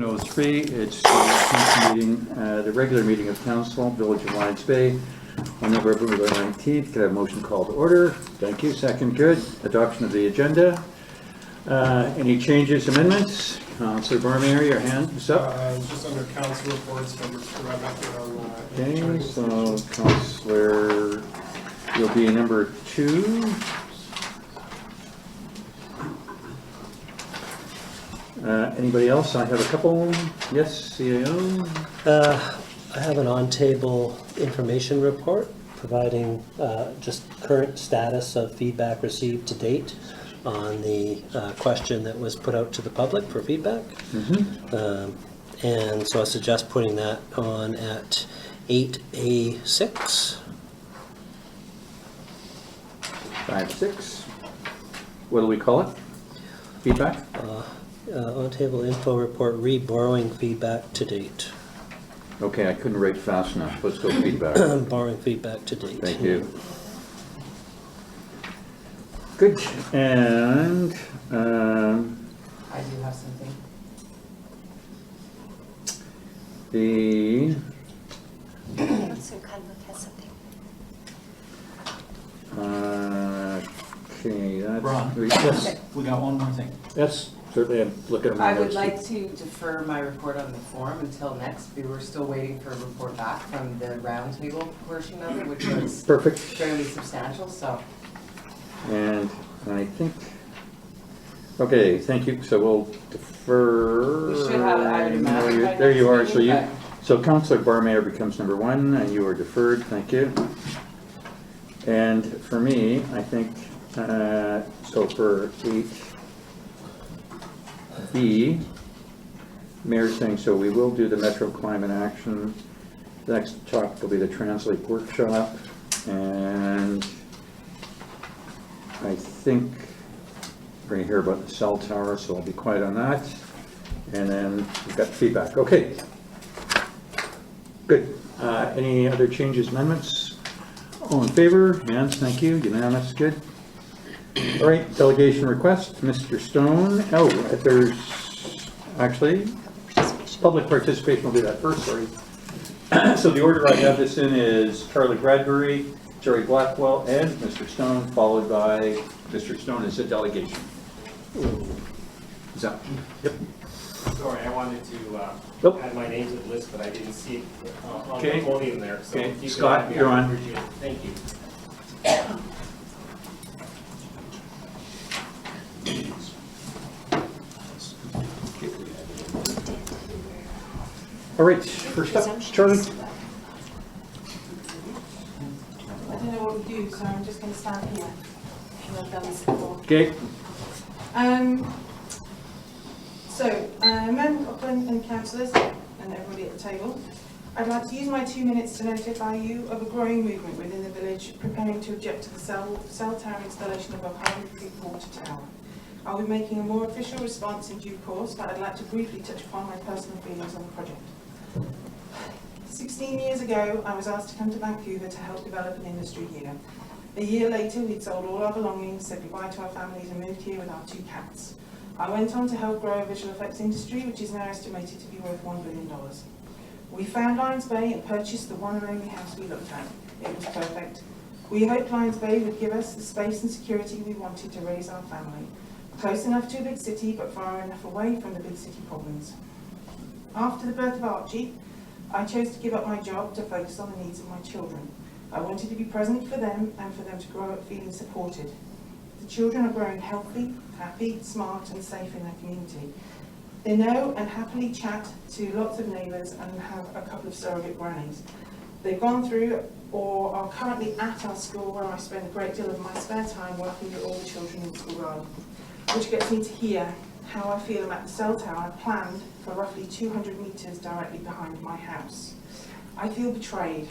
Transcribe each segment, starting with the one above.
7:03. It's the council meeting, the regular meeting of council, Village of Lions Bay, on November 19th. Can I have a motion called to order? Thank you. Second, good. Adoption of the agenda. Any changes, amendments? Councillor Barmeyer, your hand is up. Just under council reports, number 2, I'm not good on Okay, so Councillor, you'll be number 2. Anybody else? I have a couple. Yes, CAO. I have an on-table information report providing just current status of feedback received to date on the question that was put out to the public for feedback. And so I suggest putting that on at 8A6. 5-6. What do we call it? Feedback? On-table info report, re-borrowing feedback to date. Okay, I couldn't write fast enough. Let's go feedback. Borrowing feedback to date. Thank you. Good. And I do have something. the Councillor Cudlip has something. okay, that's Ron. yes, We got one more thing. yes, certainly. I'm looking at my I would notes. like to defer my report on the forum until next. We were still waiting for a report back from the roundtable portion of it, which was Perfect. fairly substantial, so. And I think. Okay, thank you. So we'll defer. We should have it, I would imagine, by There you next are. meeting, So Councillor Barmeyer becomes number 1, and you are deferred. Thank you. And for me, I think, so for 8B, Mayor's saying, so we will do the Metro Climate Action. The next topic will be the Translate Workshop. And I think we're going to hear about the cell tower, so I'll be quiet on that. And then we've got feedback. Okay. Good. Any other changes, amendments? All in favor? Hands, thank you. Unanimous, good. All right, delegation request, Mr. Stone. Oh, there's actually, public participation will be that first, sorry. So the order I have this in is Charlie Bradbury, Jerry Blackwell, and Mr. Stone, followed by Mr. Stone as a delegation. Is that? Yep. Sorry, I wanted to Nope. add my name to the list, but I didn't see it on Okay. the podium there. So Okay. if you could Scott, add me, you're I on. appreciate it. Thank you. All right, first up, Charlie. I don't know what we do, so I'm just going to stand here. And I've done this before. Okay. Member Upland and councillors and everybody at the table, I'd like to use my 2 minutes to notify you of a growing movement within the village preparing to object to the cell tower installation above Harvey Creek Water Tower. I'll be making a more official response in due course, but I'd like to briefly touch upon my personal feelings on the project. 16 years ago, I was asked to come to Vancouver to help develop an industry here. A year later, we'd sold all our belongings, said goodbye to our families and moved here with our 2 cats. I went on to help grow a visual effects industry, which is now estimated to be worth $1 billion. We found Lions Bay and purchased the one and only house we looked at. It was perfect. We hoped Lions Bay would give us the space and security we wanted to raise our family. Close enough to a big city, but far enough away from the big city problems. After the birth of Archie, I chose to give up my job to focus on the needs of my children. I wanted to be present for them and for them to grow up feeling supported. The children are growing healthy, happy, smart and safe in their community. They know and happily chat to lots of neighbours and have a couple of surrogate grannies. They've gone through or are currently at our school where I spend a great deal of my spare time working with all the children in the school garden, which gets me to hear how I feel about the cell tower planned for roughly 200 metres directly behind my house. I feel betrayed.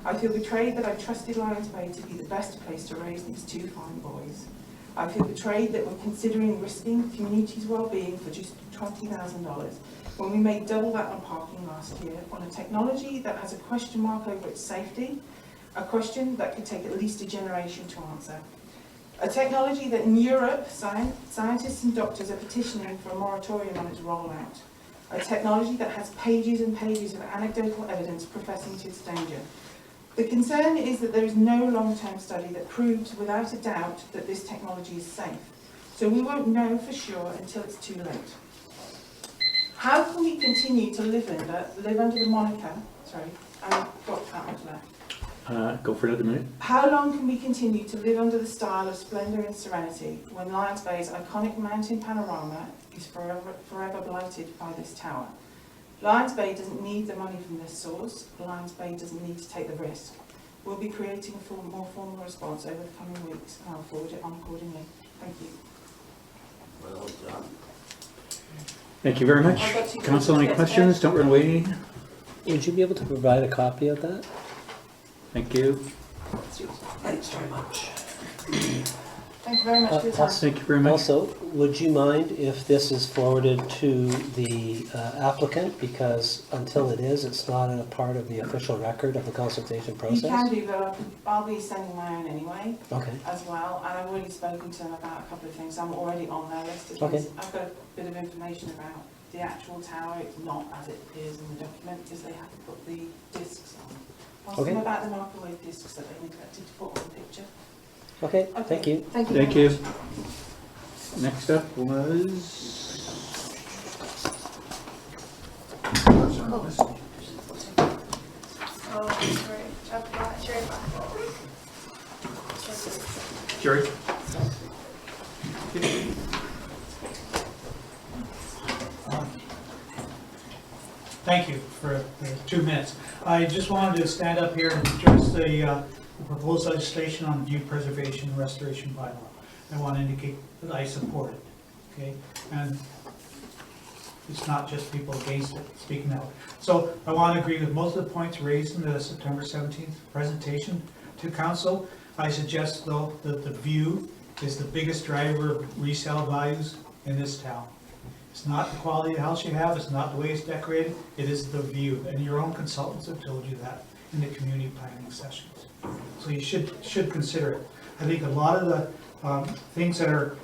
I feel betrayed that I trusted Lions Bay to be the best place to raise these 2 fine boys. I feel betrayed that we're considering risking the community's well-being for just $20,000 when we made double that on parking last year on a technology that has a question mark over its safety, a question that could take at least a generation to answer. A technology that in Europe, scientists and doctors are petitioning for a moratorium on its rollout. a technology that has pages and pages of anecdotal evidence professing to its danger. The concern is that there is no long-term study that proves without a doubt that this technology is safe. So we won't know for sure until it's too late. How can we continue to live under the moniker, sorry, I've got that much left. Go for another minute. How long can we continue to live under the style of splendour and serenity when Lions Bay's iconic mountain panorama is forever blighted by this tower? Lions Bay doesn't need the money from this source. Lions Bay doesn't need to take the risk. We'll be creating a more formal response over the coming weeks, and I'll forward it on accordingly. Thank you. Well done. Thank you very much. I've got two Council, any questions? Don't run away. Would you be able to provide a copy of that? Thank you. Thanks very much. Thank you very much for your time. Thank you very much. Also, would you mind if this is forwarded to the applicant? Because until it is, it's not a part of the official record of the consultation You process? can do, but I'll be sending my own anyway Okay, as well, and I've already spoken to them about a couple of things. I'm already on their list of Okay. things. I've got a bit of information about the actual tower. It's not as it appears in the document because they have to put the discs on. Ask them Okay. about the microwave discs that they neglected to put on the picture. okay, thank you. Thank you. Thank very you. much. Next up was... Oh, sorry. I've got Sherry Black. Jerry? Thank you for the 2 minutes. I just wanted to stand up here and address the proposed legislation on view preservation and restoration bylaw. I want to indicate that I support it, okay? And it's not just people against it speaking out. So I want to agree with most of the points raised in the September 17th presentation to council. I suggest though that the view is the biggest driver of resale values in this town. It's not the quality of the house you have, it's not the way it's decorated, it is the view. And your own consultants have told you that in the community planning sessions. So you should consider it. I think a lot of the things that are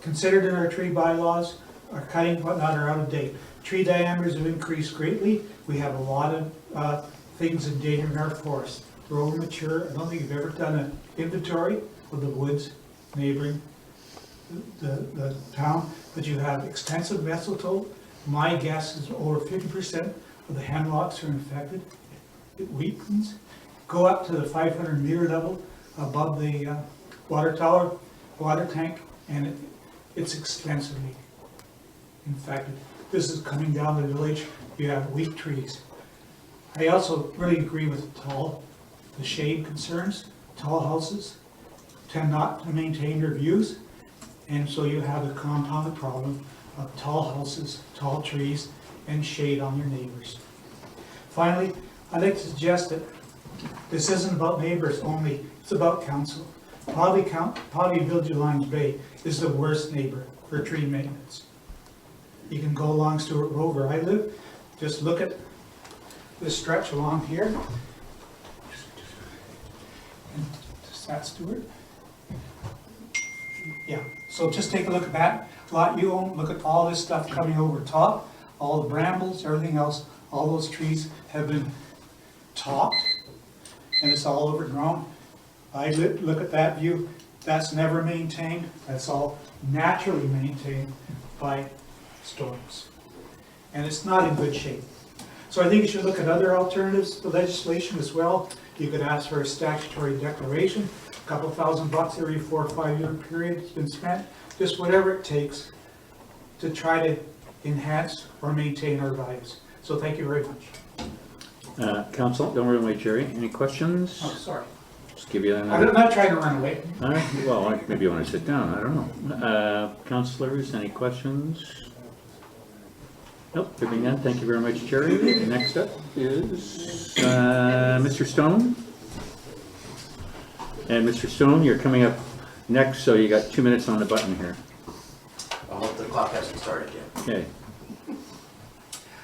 considered in our tree bylaws are cutting, whatnot, are out of date. Tree diameters have increased greatly. We have a lot of things endangering our forests. They're over mature. I don't think you've ever done an inventory of the woods neighboring the town, but you have extensive mistletoe. My guess is over 50% of the hemlocks are infected. It weakens. Go up to the 500-meter level above the water tower, water tank, and it's extensively infected. This is coming down the village. You have weak trees. I also really agree with the shade concerns. Tall houses tend not to maintain their views. And so you have a compounded problem of tall houses, tall trees, and shade on your neighbors. Finally, I'd like to suggest that this isn't about neighbors only, it's about council. Poverty Village of Lions Bay is the worst neighbor for tree maintenance. You can go along Stewart Road where I live, just look at this stretch along here. And is that Stewart? Yeah, so just take a look at that lot you own, look at all this stuff coming over top, all the brambles, everything else, all those trees have been topped and it's all overgrown. I look at that view, that's never maintained, that's all naturally maintained by storms. And it's not in good shape. So I think you should look at other alternatives to legislation as well. You could ask for a statutory declaration, a couple $1,000 every 4 or 5 year period has been spent, just whatever it takes to try to enhance or maintain our values. So thank you very much. Council, don't run away, Jerry. Any questions? Oh, sorry. Just give you I'm another. not trying to run away. All right, well, maybe you want to sit down, I don't know. Councilors, any questions? Nope, giving none. Thank you very much, Jerry. Next up is Mr. Stone. And Mr. Stone, you're coming up next, so you got 2 minutes on the button here. I hope the clock hasn't started yet. Okay.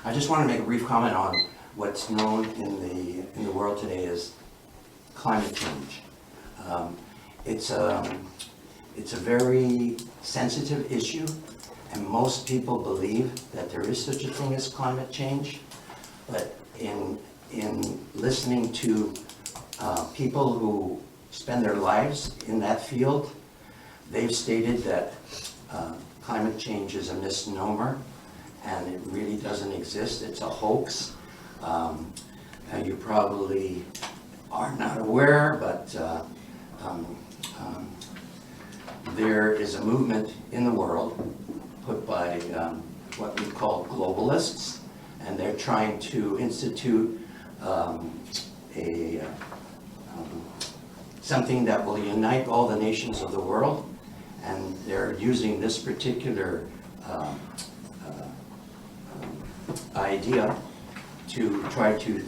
I just want to make a brief comment on what's known in the world today as climate change. It's a very sensitive issue, And most people believe that there is such a thing as climate change. But in listening to people who spend their lives in that field, they've stated that climate change is a misnomer and it really doesn't exist. It's a hoax. You probably are not aware, but there is a movement in the world put by what we call globalists, and they're trying to institute something that will unite all the nations of the world, and they're using this particular idea to try to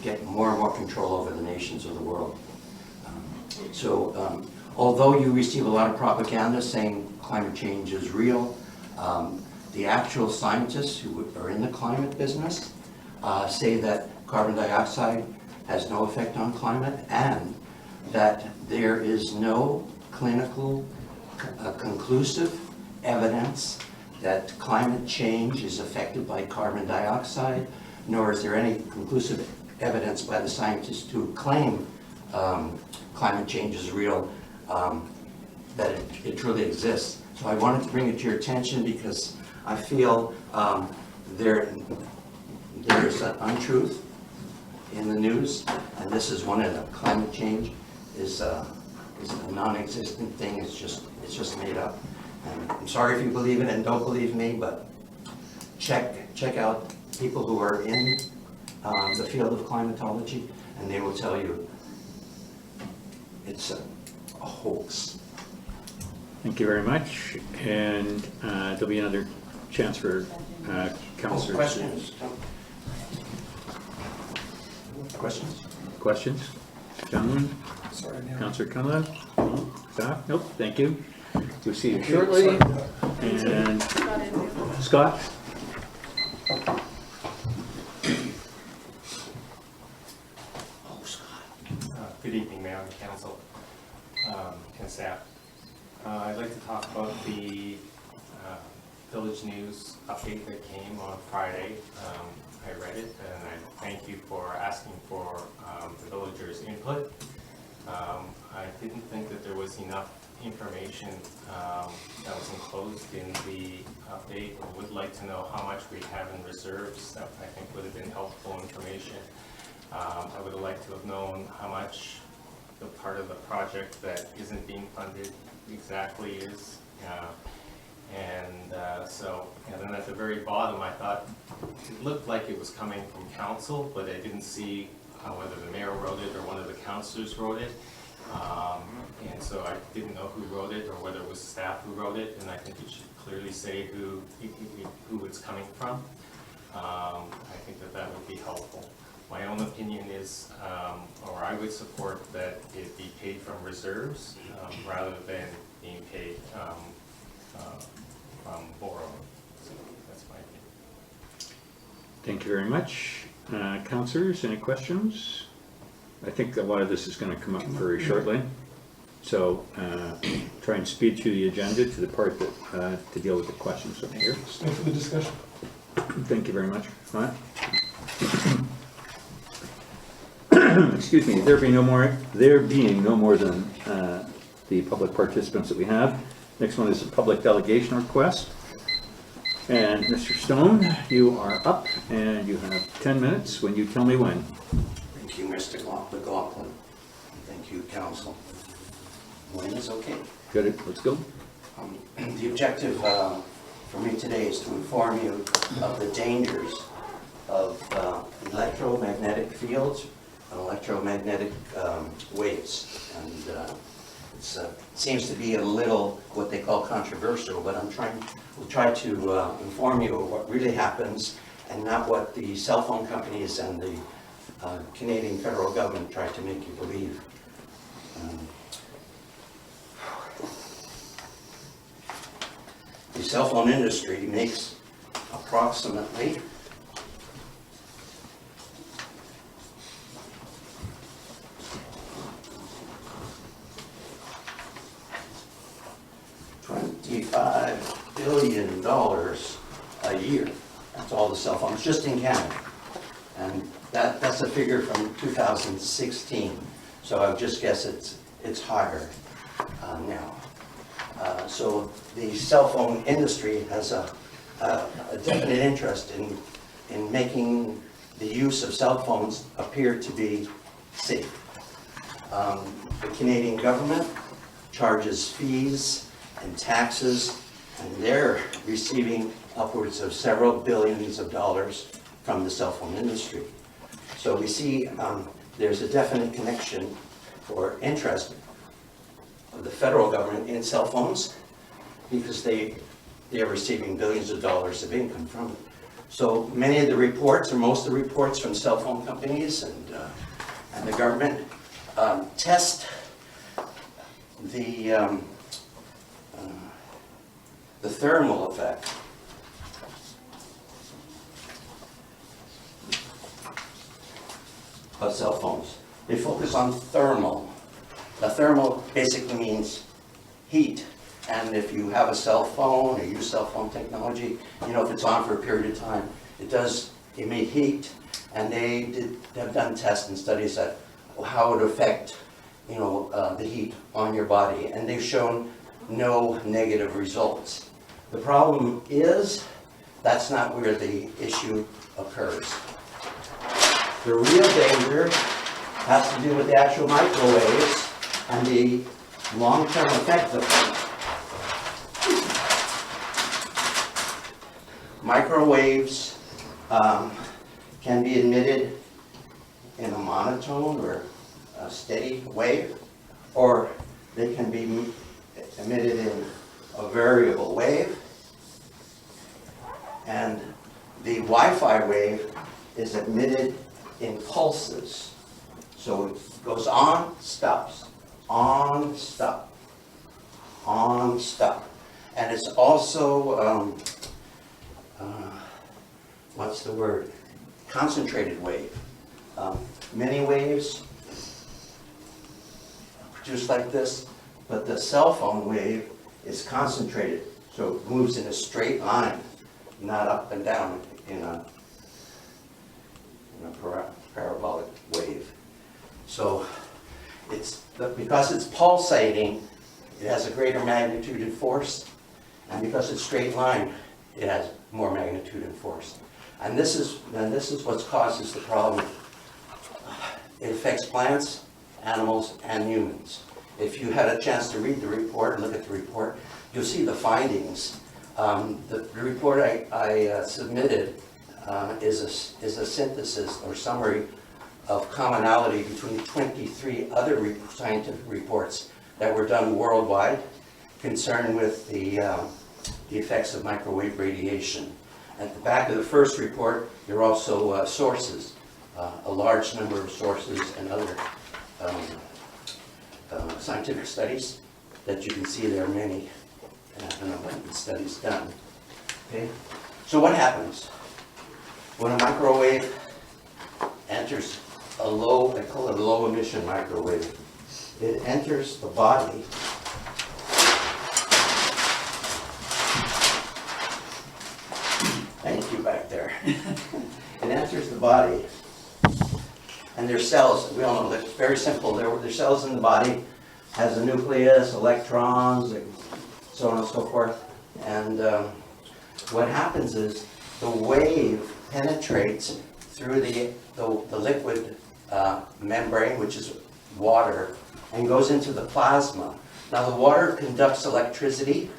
get more and more control over the nations of the world. Although you receive a lot of propaganda saying climate change is real, the actual scientists who are in the climate business say that carbon dioxide has no effect on climate, and that there is no clinical conclusive evidence that climate change is affected by carbon dioxide, nor is there any conclusive evidence by the scientists who claim climate change is real, that it truly exists. So I wanted to bring it to your attention because I feel there's an untruth in the news, and this is one of them. Climate change is a non-existent thing. It's just made up. And I'm sorry if you believe it and don't believe me, but check out people who are in the field of climatology, and they will tell you it's a hoax. Thank you very much. And there'll be another chance for councillors. Questions? Questions? Questions? Gentlemen? Sorry, Mayor. Councillor Cunliffe? No? Staff? Nope, thank you. We'll see you shortly. And Scott? Oh, Scott. Good evening, Mayor and Council and staff. I'd like to talk about the Village News update that came on Friday. I read it, and I thank you for asking for the villagers' input. I didn't think that there was enough information that was enclosed in the update. I would like to know how much we have in reserves. That I think would have been helpful information. I would have liked to have known how much the part of the project that isn't being funded exactly is. And then at the very bottom, I thought it looked like it was coming from council, but I didn't see whether the mayor wrote it or one of the councillors wrote it. And so I didn't know who wrote it or whether it was staff who wrote it, and I think it should clearly say who it's coming from. I think that would be helpful. My own opinion is, or I would support that it be paid from reserves rather than being paid from borrowing. So that's my opinion. Thank you very much. Councillors, any questions? I think a lot of this is going to come up very shortly. So try and speed through the agenda to the part that to deal with the questions from here. Stay for the discussion. Thank you very much. Matt? Excuse me, there being no more than the public participants that we have. Next one is a public delegation request. And Mr. Stone, you are up and you have 10 minutes when you tell me when. Thank you, Mr. McLaughlin. Thank you, council. When is okay. Good, let's go. The objective for me today is to inform you of the dangers of electromagnetic fields and electromagnetic waves. And it seems to be a little what they call controversial, but we'll try to inform you of what really happens and not what the cell phone companies and the Canadian federal government try to make you believe. The cell phone industry makes approximately $25 billion cell phones, just in Canada. And that's a figure from 2016. So I would just guess it's higher now. So the cell phone industry has a definite interest in making the use of cell phones appear to be safe. The Canadian government charges fees and taxes, and they're receiving upwards of several billions of dollars from the cell phone industry. So we see there's a definite connection or interest of the federal government in cell phones because they are receiving billions of dollars of income from it. So many of the reports, or most of the reports from cell phone companies and the government test the thermal effect of cell phones. They focus on thermal. The thermal basically means heat. And if you have a cell phone or use cell phone technology, you know, if it's on for a period of time, it does emit heat. And they have done tests and studies that how it would affect, you know, the heat on your body. And they've shown no negative results. The problem is that's not where the issue occurs. The real danger has to do with the actual microwaves and the long-term effect of them. Microwaves can be emitted in a monotone or a steady wave, or they can be emitted in a variable wave. And the Wi-Fi wave is emitted in pulses. So it goes on, stops, on, stop, on, stop. And it's also, what's the word? Concentrated wave. Many waves produced like this, but the cell phone wave is concentrated. So it moves in a straight line, not up and down in a parabolic wave. So because it's pulsating, it has a greater magnitude and force, and because it's straight line, it has more magnitude and force. And this is what causes the problem. It affects plants, animals, and humans. If you had a chance to read the report and look at the report, you'll see the findings. The report I submitted is a synthesis or summary of commonality between 23 other scientific reports that were done worldwide concerned with the effects of microwave radiation. At the back of the first report, there are also sources, a large number of sources and other scientific studies that you can see there are many and abundant studies done. Okay? So what happens when a microwave enters a low, I call it a low emission microwave. It enters the body thank you back there. It enters the body and their cells, we all know that it's very simple. Their cells in the body has a nucleus, electrons, and so on and so forth. And what happens is the wave penetrates through the liquid membrane, which is water, and goes into the plasma. Now the water conducts electricity,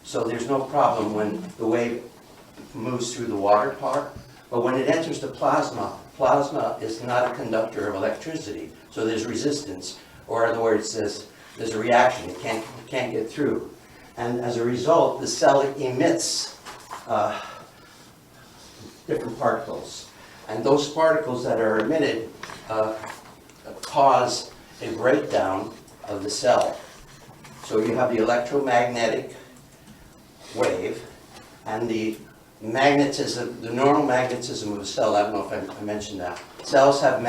so there's no problem when the wave moves through the water part. But when it enters the plasma, plasma is not a conductor of electricity, so there's resistance, or in other words, there's a reaction. It can't get through. And as a result, the cell emits different particles. And those particles that are emitted cause a breakdown of the cell. So you have the electromagnetic wave and the magnetism, the normal magnetism of a cell. I don't know if I mentioned that. Cells have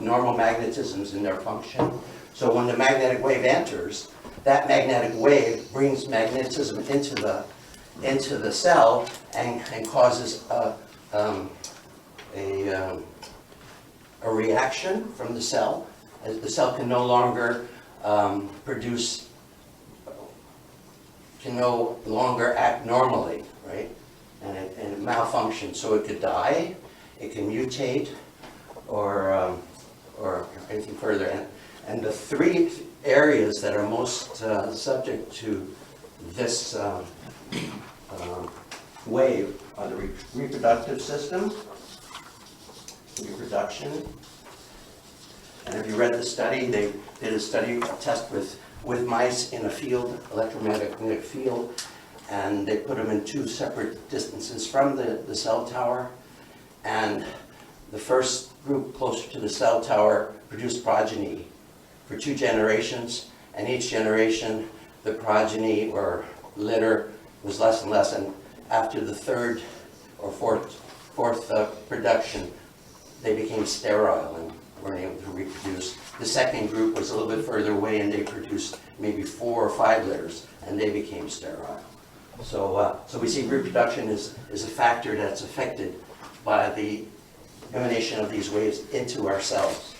normal magnetisms in their function. So when the magnetic wave enters, that magnetic wave brings magnetism into the cell and causes a reaction from the cell, as the cell can no longer produce, can no longer act normally, right? And it malfunctions, so it could die, it can mutate, or anything further. And the three areas that are most subject to this wave are the reproductive system, reproduction. And if you read the study, they did a test with mice in a field, electromagnetic field, and they put them in two separate distances from the cell tower. And the first group closer to the cell tower produced progeny for 2 generations, and each generation the progeny or litter was less and less, and after the third or fourth production, they became sterile and weren't able to reproduce. The second group was a little bit further away, and they produced maybe 4 or 5 litters, and they became sterile. So we see reproduction is a factor that's affected by the emanation of these waves into our cells.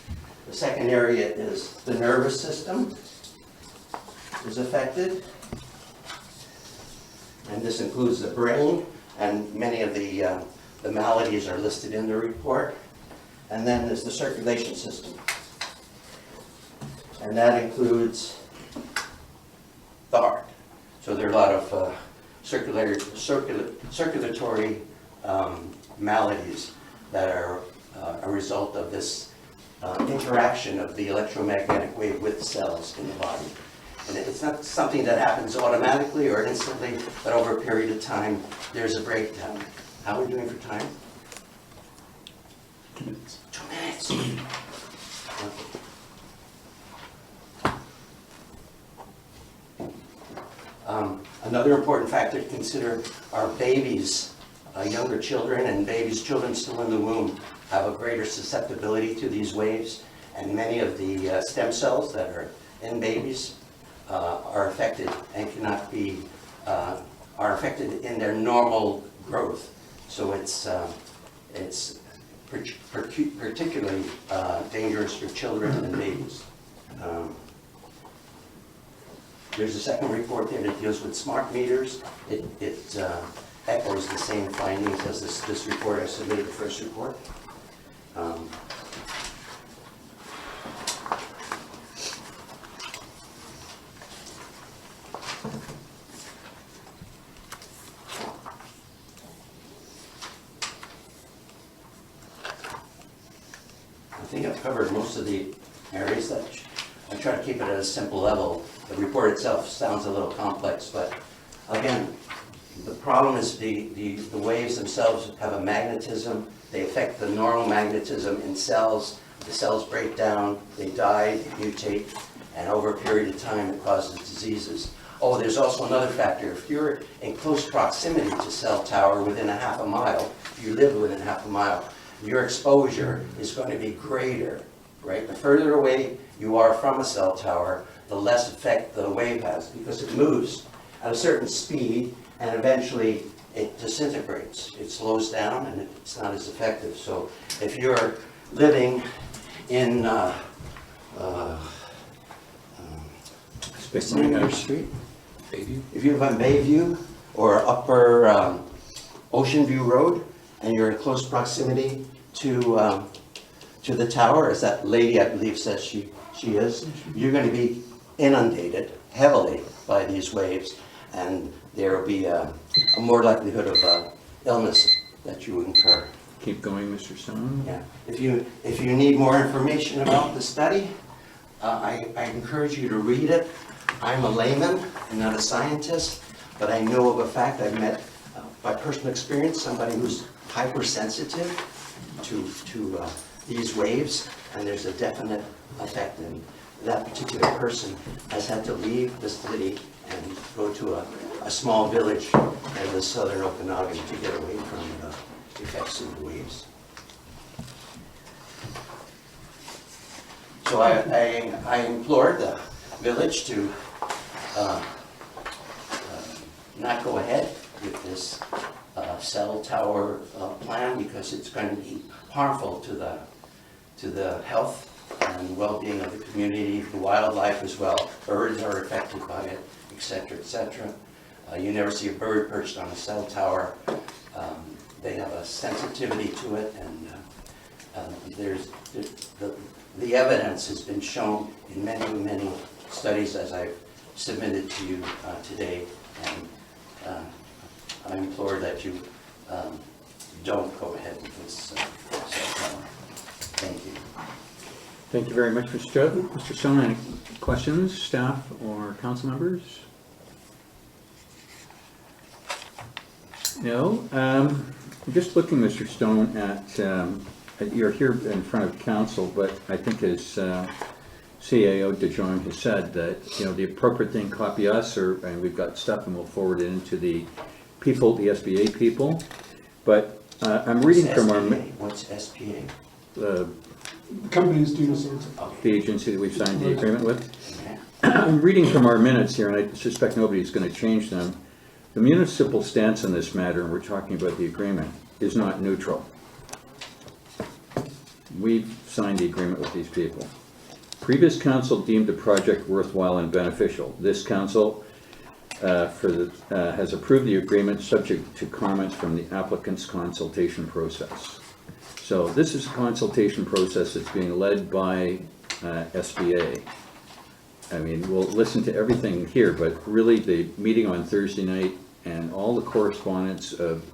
The second area is the nervous system is affected, and this includes the brain, and many of the maladies are listed in the report. And then there's the circulation system, and that includes the heart. So there are a lot of circulatory maladies that are a result of this interaction of the electromagnetic wave with cells in the body. And it's not something that happens automatically or instantly, but over a period of time, there's a breakdown. How are we doing for time? 2 minutes. 2 minutes. Another important factor to consider are babies. Younger children and children still in the womb have a greater susceptibility to these waves, and many of the stem cells that are in babies are affected and cannot be, are affected in their normal growth. So it's particularly dangerous for children and babies. There's a second report there that deals with smart meters. It echoes the same findings as this report I submitted, the first report. I think I've covered most of the areas that I try to keep it at a simple level. The report itself sounds a little complex, but again, the problem is the waves themselves have a magnetism. They affect the normal magnetism in cells. The cells break down, they die, they mutate, and over a period of time it causes diseases. Oh, there's also another factor. If you're in close proximity to cell tower within a half a mile, if you live within half a mile, your exposure is going to be greater, right? The further away you are from a cell tower, the less effect the wave has, because it moves at a certain speed and eventually it disintegrates. It slows down and it's not as effective. So if you're living in Street, if you live on Bayview or Upper Ocean View Road, and you're in close proximity to the tower, as that lady I believe says she is, you're going to be inundated heavily by these waves, and there will be a more likelihood of illness that you incur. Keep going, Mr. Stone. Yeah. If you need more information about the study, I encourage you to read it. I'm a layman, I'm not a scientist, but I know of a fact. I've met, by personal experience, somebody who's hypersensitive to these waves, and there's a definite effect, and that particular person has had to leave the city and go to a small village in the southern Okanagan to get away from the effects of the waves. So I implored the village to not go ahead with this cell tower plan because it's going to be harmful to the health and well-being of the community, the wildlife as well. Birds are affected by it, et cetera, et cetera. You never see a bird perched on a cell tower. They have a sensitivity to it, and the evidence has been shown in many studies, as I've submitted to you today, and I implore that you don't go ahead with this cell tower. Thank you. Thank you very much, Mr. Stone. Any questions, staff or council members? No. I'm just looking, Mr. Stone, at you're here in front of council, but I think as CAO DeJong has said that, you know, the appropriate thing, copy us, and we've got stuff and we'll forward it into the people, the SBA people. But I'm reading from our... What's SPA? Companies do this. The agency that we've signed the agreement with. I'm reading from our minutes here, and I suspect nobody's going to change them. The municipal stance on this matter, and we're talking about the agreement, is not neutral. We've signed the agreement with these people. Previous council deemed the project worthwhile and beneficial. This council has approved the agreement subject to comments from the applicant's consultation process. So this is a consultation process that's being led by SBA. I mean, we'll listen to everything here, but really the meeting on Thursday night and all the correspondence of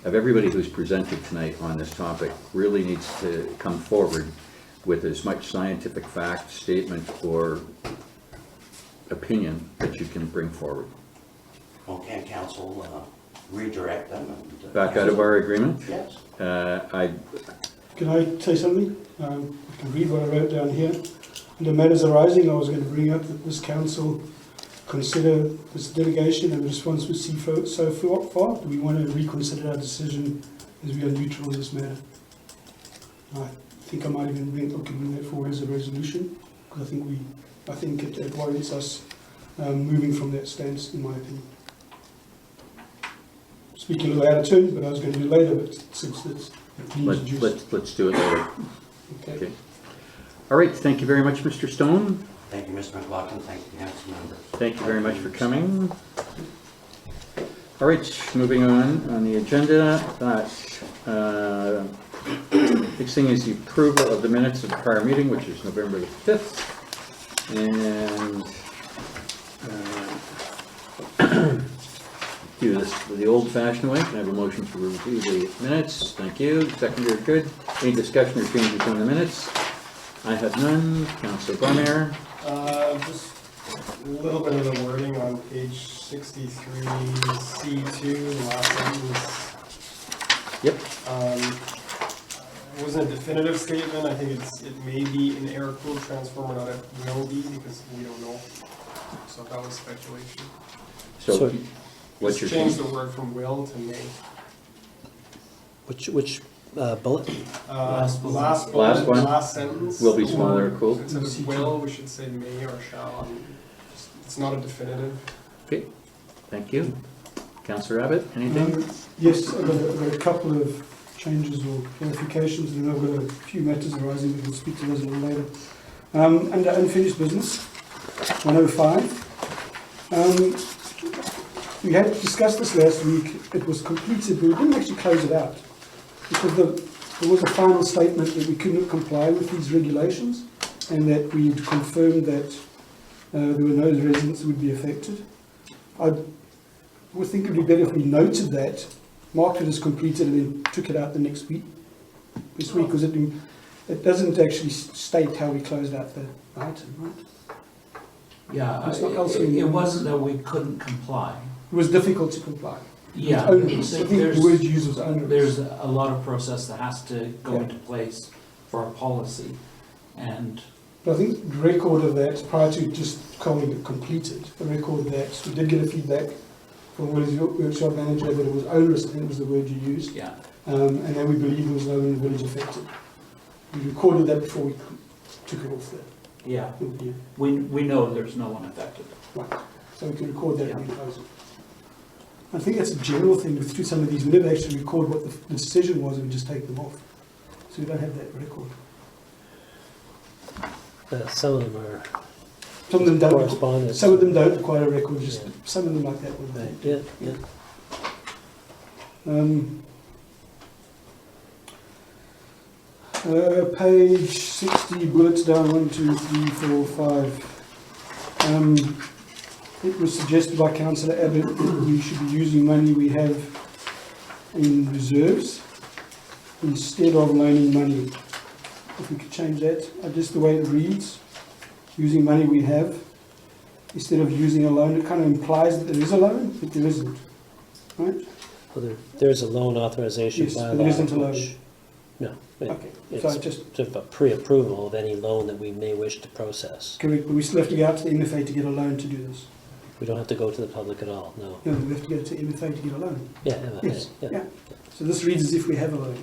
everybody who's presented tonight on this topic really needs to come forward with as much scientific fact, statement, or opinion that you can bring forward. Well, can council redirect them? And, Back out of our agreement? Yes. Can I say something? I can read what I wrote down here. Under matters arising, I was going to bring up that this council consider this delegation and the response received so far. Do we want to reconsider our decision as we are neutral in this matter? I think I might even bring that forward as a resolution, because I think it warrants us moving from that stance, in my opinion. Speaking a little out of turn, but I was going to do it later, but since it's Let's do it later. okay. All right, thank you very much, Mr. Stone. Thank you, Mr. McLaughlin. Thank you, council members. Thank you very much for coming. All right, moving on the agenda. Next thing is the approval of the minutes of the prior meeting, which is November the 5th. And do this the old-fashioned way. Can I have a motion to review the minutes? Thank you. Seconder, good. Any discussion or changes on the minutes? I have none. Councillor Barnier. Just a little bit of the wording on page 63, C2, last sentence. Yep. It wasn't a definitive statement. I think it may be an air-cooled transformer, not a will be, because we don't know. So that was speculation. So what's your Just change the word from will to may. Which bullet? Last bullet, Last one? last sentence. Will be smaller, cool. Instead of will, we should say may or shall. It's not a definitive. Okay, thank you. Councillor Abbott, anything? Yes, I've got a couple of changes or clarifications, and then I've got a few matters arising, we'll speak to those a little later. Under unfinished business, 105. We had discussed this last week. It was completed, but we didn't actually close it out, because there was a final statement that we couldn't comply with these regulations, and that we'd confirmed that there were no residents who would be affected. I would think it would be better if we noted that, marked it as completed, and then took it out the next week, this week, because it doesn't actually state how we closed out the item, right? Yeah, It's not elsewhere in it the- wasn't that we couldn't comply. It was difficult to comply. Yeah, Onerous. I think the word used was onerous. there's a lot of process that has to go Yeah. into place for a policy. And But I think the record of that, prior to just calling it completed, the record that we did get a feedback from Willie's workshop manager that it was onerous, I think was the word you used, yeah, and then we believe there was no one in the village affected. We recorded that before we took it off yeah, the, we know there's no one affected. right, so we can record that Yeah. and close it. I think that's a general thing through some of these. We never actually record what the decision was, and we just take them off. So we don't have that record. Some of them are Some of them don't. correspondence. Some of them don't require a record. Just Yeah. some of them like that would. Right, yeah, yeah. Page 60, bullets down, 1, 2, 3, 4, 5. It was suggested by Councillor Abbott that we should be using money we have in reserves instead of loaning money. If we could change that, just the way it reads, using money we have instead of using a loan, it kind of implies that there is a loan, but there isn't, right? Well, there's a loan authorization Yes, bylaw. but there isn't a loan. which- No, Okay, it's so just sort of a pre-approval of any loan that we may wish to process. correct, but we still have to go out to the MFA to get a loan to do this. We don't have to go to the public at all, no. No, we have to go to MFA to get a loan. Yeah, MFA, Yes, yeah. yeah. So this reads as if we have a loan.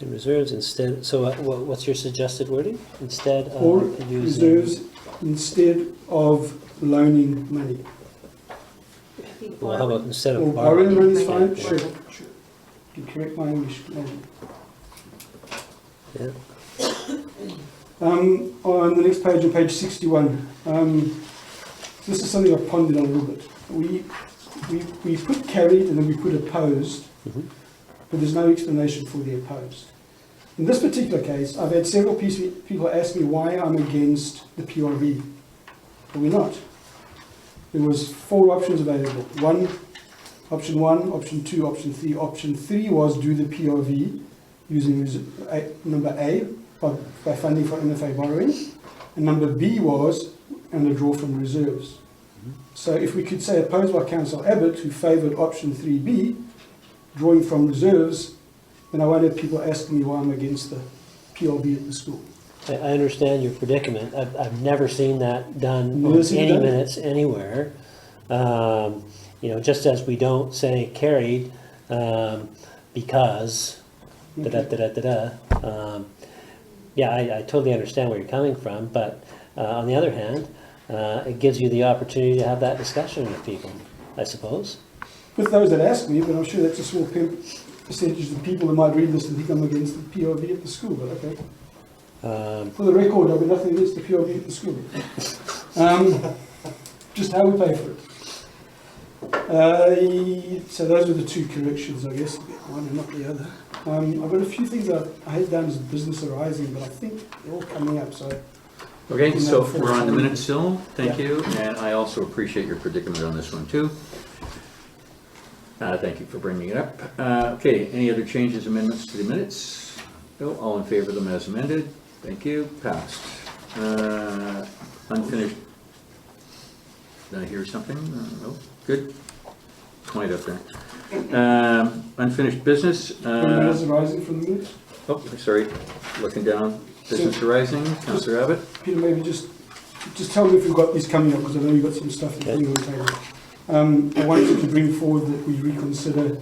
In reserves instead, so what's your suggested wording? Instead Or of using... reserves instead of loaning money. Well, how about instead Or of borrowing money is borrowing? fine, sure, sure. You correct my English. Yeah. On the next page, on page 61, this is something I've pondered on a little bit. We put carried and then we put opposed, Mhm. but there's no explanation for the opposed. In this particular case, I've had several people ask me why I'm against the PRV, but we're not. There was 4 options available. Option 1, option 2, option 3. Option 3 was do the PRV using number A by funding for MFA borrowing, and number B was and a draw from reserves. So if we could say opposed by Councillor Abbott, who favoured option 3B, drawing from reserves, then I won't have people asking me why I'm against the PRV at the school. I understand your predicament. I've never seen that done Never on seen it any done? minutes anywhere. You know, just as we don't say carried because da-da-da-da-da-da. Yeah, I totally understand where you're coming from, but on the other hand, it gives you the opportunity to have that discussion with people, I suppose. With those that ask me, but I'm sure that's a small percentage of the people that might read this and think I'm against the PRV at the school, but okay. For the record, I've got nothing against the PRV at the school. Just how we pay for it. So those are the 2 corrections, I guess, one and not the other. I've got a few things that I had down as business arising, but I think they're all coming up, so. Okay, so we're on the minutes still, thank you, and I also appreciate your predicament on this one too. Thank you for bringing it up. Okay, any other changes, amendments to the minutes? No, all in favor of them as amended, thank you, passed. Unfinished, did I hear something? No, good, point up there. Unfinished business. Business arising from the minutes? Oh, sorry, looking down, business arising, Councillor Abbott. Peter, maybe just tell me if you've got these coming up, because I know you've got some stuff to bring on the table. I wanted to bring forward that we reconsider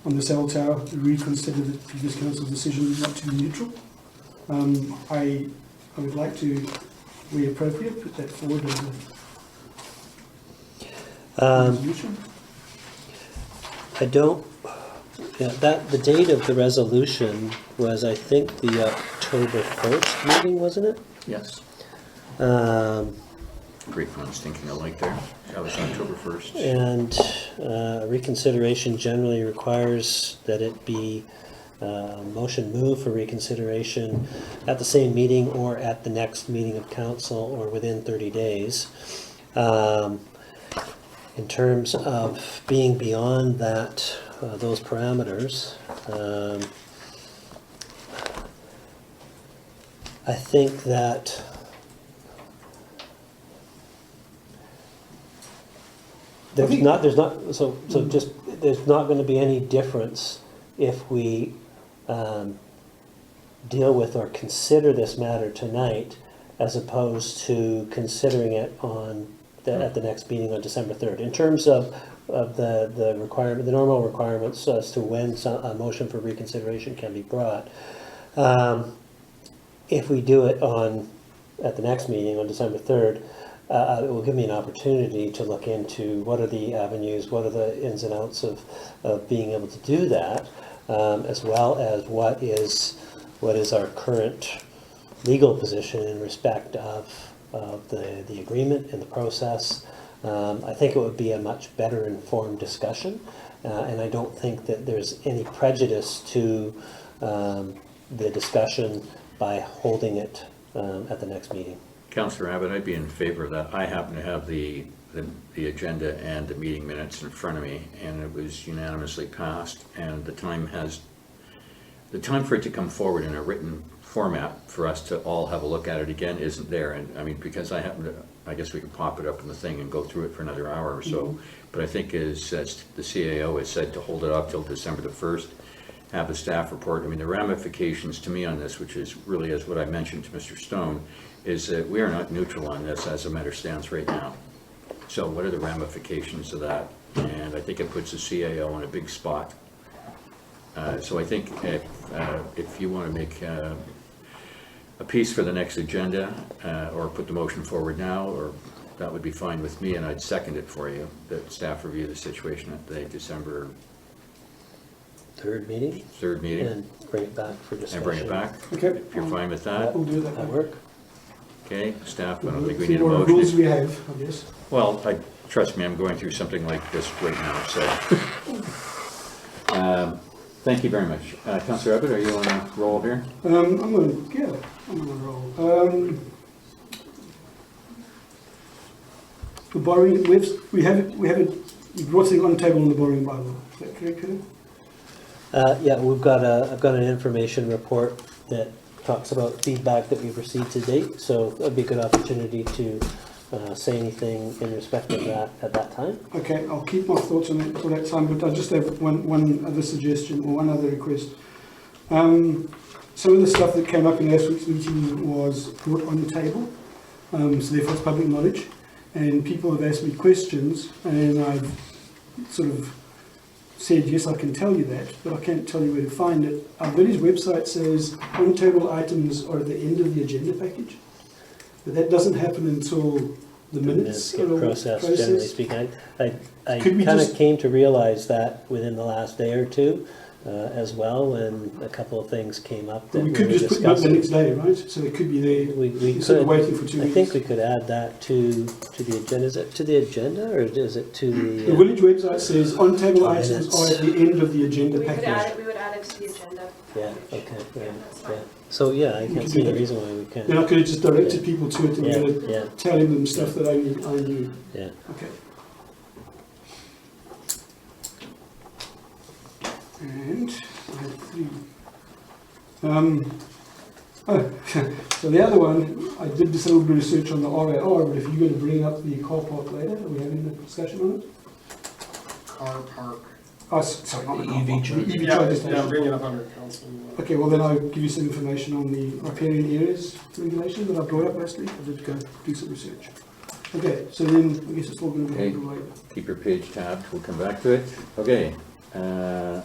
on the cell tower, reconsider the previous council's decision not to be neutral. I would like to, where appropriate, put that forward as a resolution. I don't, yeah, the date of the resolution was, I think, the October 1st meeting, wasn't it? Yes. Um, Great minds thinking alike there. That was October 1st. And reconsideration generally requires that it be motion moved for reconsideration at the same meeting or at the next meeting of council or within 30 days. In terms of being beyond that, those parameters, I think that there's not going to be any difference if we deal with or consider this matter tonight as opposed to considering it at the next meeting on December 3rd. In terms of the requirement, the normal requirements as to when a motion for reconsideration can be brought, if we do it at the next meeting on December 3rd, it will give me an opportunity to look into what are the avenues, what are the ins and outs of being able to do that, as well as what is our current legal position in respect of the agreement and the process. I think it would be a much better informed discussion, and I don't think that there's any prejudice to the discussion by holding it at the next meeting. Councillor Abbott, I'd be in favor of that. I happen to have the agenda and the meeting minutes in front of me, and it was unanimously passed, and the time for it to come forward in a written format for us to all have a look at it again isn't there. And I mean, because I guess we can pop it up in the thing and go through it for another hour or so. But I think as the CAO has said, to hold it off till December the 1st, have a staff report. I mean, the ramifications to me on this, which is really as what I mentioned to Mr. Stone, is that we are not neutral on this as the matter stands right now. So what are the ramifications of that? And I think it puts the CAO in a big spot. So I think if you want to make a piece for the next agenda, or put the motion forward now, or that would be fine with me, and I'd second it for you, that staff review the situation at the December Third meeting, and bring it back for discussion. And bring it back? Okay. If you're fine with that? We'll do it that That way. work? Okay, staff, I don't think we See need a what rules motion. we have, I guess. Well, trust me, I'm going through something like this right now, so. Thank you very much. Councillor Abbott, are you on a roll here? I'm on a roll. The borrowing, we have it, you brought something on the table on the borrowing bylaw, is that correct, Peter? Yeah, I've got an information report that talks about feedback that we've received to date, so it'd be a good opportunity to say anything in respect of that at that time. Okay, I'll keep my thoughts on it until that time, but I just have one other suggestion, or one other request. Some of the stuff that came up in last week's meeting was brought on the table, so therefore it's public knowledge, and people have asked me questions, and I've sort of said, yes, I can tell you that, but I can't tell you where to find it. Our village website says on-table items are at the end of the agenda package, but that doesn't happen until the minutes Get are all processed, generally speaking. I Could we kind of just- came to realize that within the last day or two as well, when a couple of things came up that But we we could were just put them up the discussing. next day, right? So they could be there We instead of could, waiting for 2 I weeks. think we could add that to the agenda. Is it to the agenda, or is it to The the? village website says on-table items Minutes. are at the end of the agenda We would add package. it, we would add it to the agenda. Yeah, package. okay, Yeah, yeah, that's fine. yeah. So, yeah, I We can't can see do any that. reason why we Then can't. I could have just directed Yeah. people to it and Yeah, then yeah, telling them stuff that I knew. yeah. Okay. And I had 3. So the other one, I did just a little bit of research on the RAR, but if you're going to bring up the car park later, are we having a discussion on it? Car park. Oh, sorry, not the car EV park, charger. the EV Yeah, charger yeah, station. bring it up under council. Okay, well then I'll give you some information on the riparian areas regulation that I brought up last week. I did go do some research. Okay, so then I guess it's all going to be Okay. handled later. Keep your page tabbed, we'll come back to it. Okay, so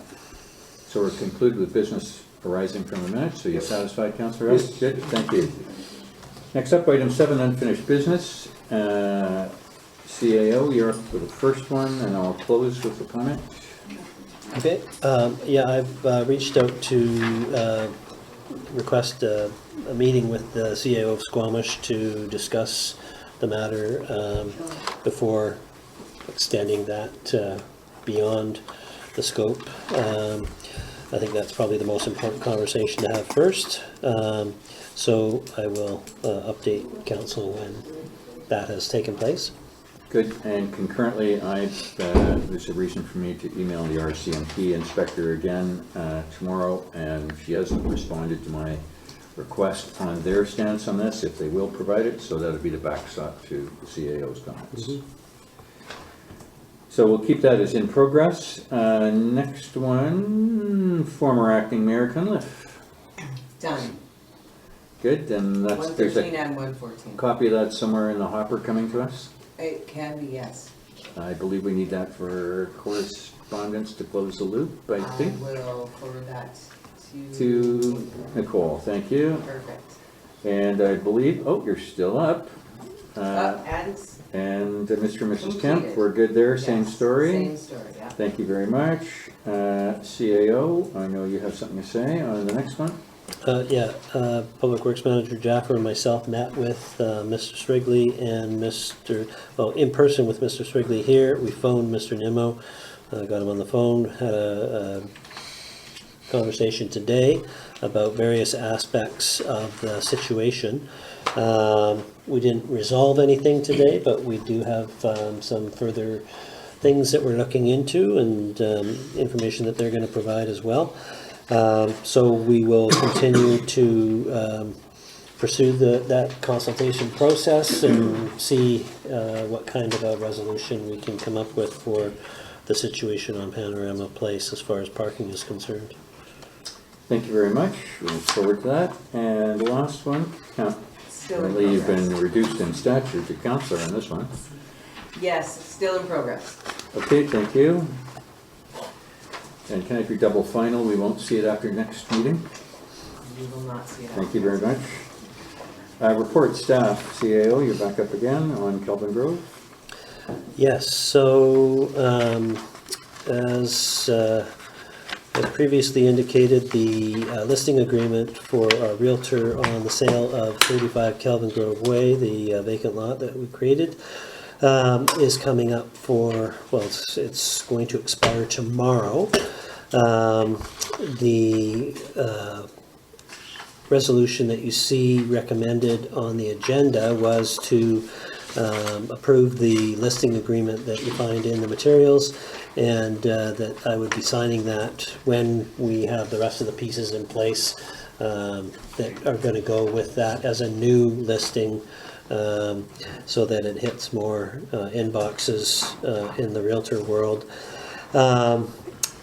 we're concluded with business arising from the minutes, so you're satisfied, Councillor Abbott? Yes. Good, thank you. Next up, item 7, unfinished business. CAO, you're up for the first one, and I'll close with the comment. Okay, yeah, I've reached out to request a meeting with the CAO of Squamish to discuss the matter before extending that beyond the scope. I think that's probably the most important conversation to have first. So I will update council when that has taken place. Good, and concurrently, there's a reason for me to email the RCMP inspector again tomorrow, and she hasn't responded to my request on their stance on this, if they will provide it, so that'll be the backstop to the CAO's comments. So we'll keep that as in progress. Next one, former acting Mayor Cunliffe. Done. Good, and there's 113 a and 114. copy of that somewhere in the hopper coming to us. It can be, yes. I believe we need that for correspondence to close the loop, I think. I will forward that To Nicole, thank you. Perfect. And I believe, oh, you're still up. And Mr. and Mrs. Kemp, Completed. we're good there, same yes, story? Same story, yeah. Thank you very much. CAO, I know you have something to say on the next one. Public Works Manager Jaffer and myself met with Mr. Strigley and in person with Mr. Strigley here. We phoned Mr. Nimmo, got him on the phone, had a conversation today about various aspects of the situation. We didn't resolve anything today, but we do have some further things that we're looking into and information that they're going to provide as well. So we will continue to pursue that consultation process and see what kind of a resolution we can come up with for the situation on Panorama Place as far as parking is concerned. Thank you very much. We look forward to that. And the last one, Still in apparently you've progress. been reduced in stature to counselor on this one. Yes, still in progress. Okay, thank you. And can I do double final? We won't see it after next meeting. You will not see it. Thank you very much. Report staff, CAO, you're back up again on Kelvin Grove. Yes, so as previously indicated, the listing agreement for our Realtor on the sale of 35 Kelvin Grove Way, the vacant lot that we created, is coming up for, well, it's going to expire tomorrow. The resolution that you see recommended on the agenda was to approve the listing agreement that you find in the materials, and that I would be signing that when we have the rest of the pieces in place that are going to go with that as a new listing, so that it hits more inboxes in the Realtor world.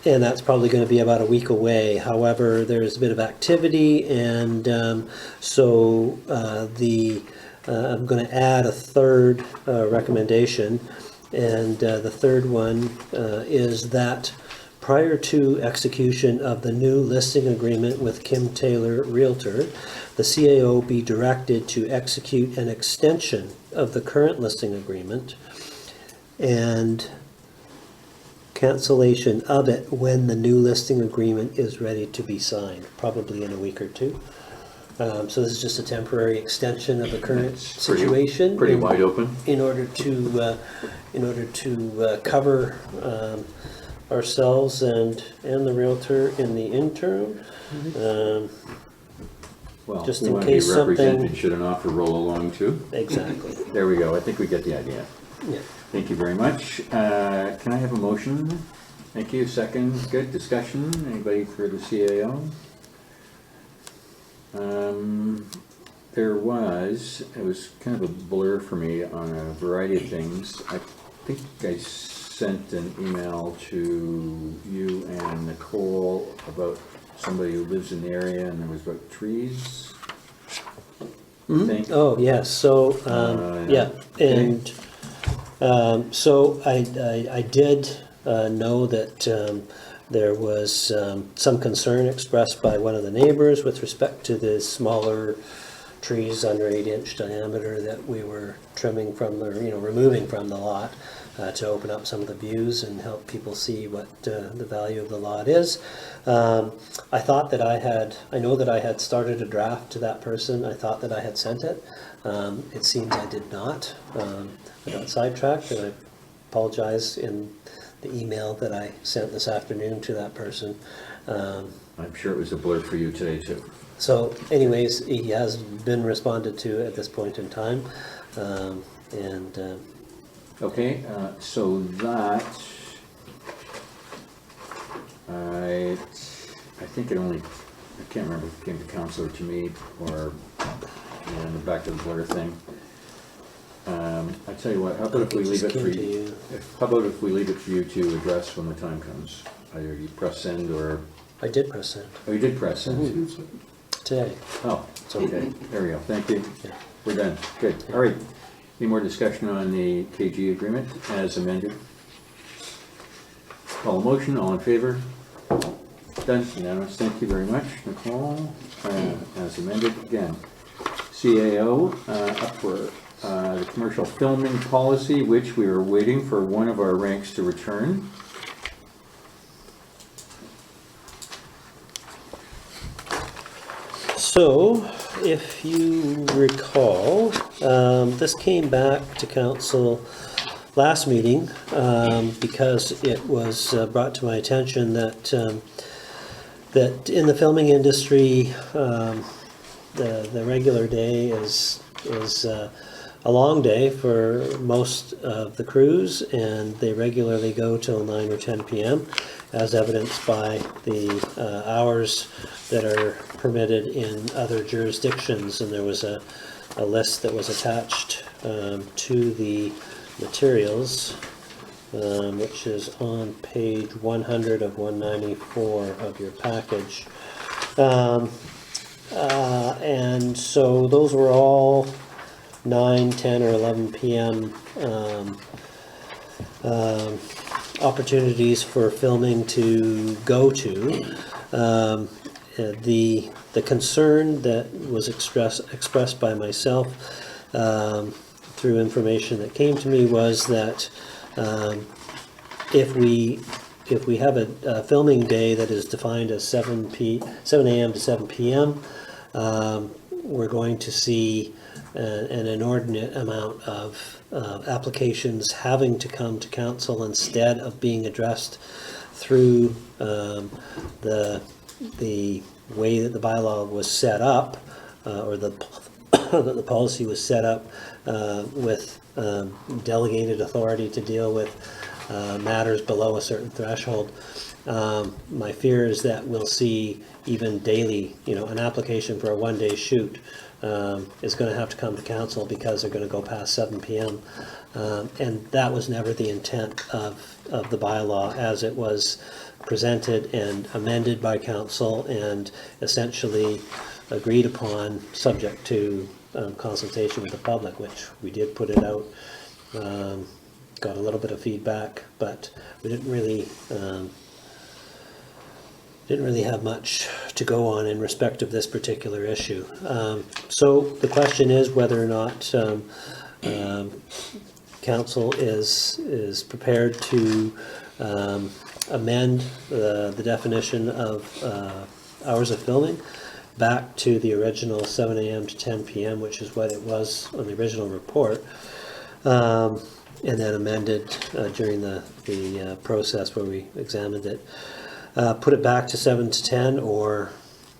And that's probably going to be about a week away. However, there's a bit of activity, and so I'm going to add a third recommendation, and the third one is that prior to execution of the new listing agreement with Kim Taylor Realtor, the CAO be directed to execute an extension of the current listing agreement and cancellation of it when the new listing agreement is ready to be signed, probably in a week or two. So this is just a temporary extension of the current It's pretty- situation. Pretty wide open. In order to cover ourselves and the Realtor in the interim. Well, Just we in want to be case something- represented, should an offer roll along too? Exactly. There we go. I think we get the idea. Yeah. Thank you very much. Can I have a motion? Thank you. Second, good discussion. Anybody for the CAO? It was kind of a blur for me on a variety of things. I think I sent an email to you and Nicole about somebody who lives in the area, and there was about trees. I think. Oh, yes, so, yeah, and, so I did know that there was some concern expressed by one of the neighbors with respect to the smaller trees under 8-inch diameter that we were trimming from the, removing from the lot to open up some of the views and help people see what the value of the lot is. I thought that I know that I had started a draft to that person. I thought that I had sent it. It seems I did not. I got sidetracked, and I apologize in the email that I sent this afternoon to that person. I'm sure it was a blur for you today too. So anyways, he has been responded to at this point in time. Okay, so that, I think it only, I can't remember if it came to council or to me, or, back to the blur thing. I tell you what, how about if we leave it for you? How about if we leave it for you to address when the time comes? Either you press send or, I did press send oh, you did press send? today. Oh, it's okay, there we go, thank you. Yeah. We're done, good, all right. Any more discussion on the KG agreement as amended? Call a motion, all in favor? Done, unanimous, thank you very much, Nicole. As amended, again. CAO, up for the commercial filming policy, which we are waiting for one of our ranks to return. So, if you recall, this came back to council last meeting because it was brought to my attention that that in the filming industry, the regular day is a long day for most of the crews, and they regularly go till 9 or 10 p.m. as evidenced by the hours that are permitted in other jurisdictions. And there was a list that was attached to the materials, which is on page 100 of 194 of your package. And so those were all 9, 10, or 11 p.m. Opportunities for filming to go to. The concern that was expressed by myself through information that came to me was that if we have a filming day that is defined as 7 a.m. to 7 p.m., we're going to see an inordinate amount of applications having to come to council instead of being addressed through the way that the bylaw was set up, or the policy was set up with delegated authority to deal with matters below a certain threshold. My fear is that we'll see even daily, an application for a one-day shoot is going to have to come to council because they're going to go past 7 p.m. And that was never the intent of the bylaw as it was presented and amended by council and essentially agreed upon, subject to consultation with the public, which we did put it out. Got a little bit of feedback, but we didn't really have much to go on in respect of this particular issue. So the question is whether or not council is prepared to amend the definition of hours of filming back to the original 7 a.m. to 10 p.m., which is what it was on the original report, and then amended during the process where we examined it. Put it back to 7 to 10 or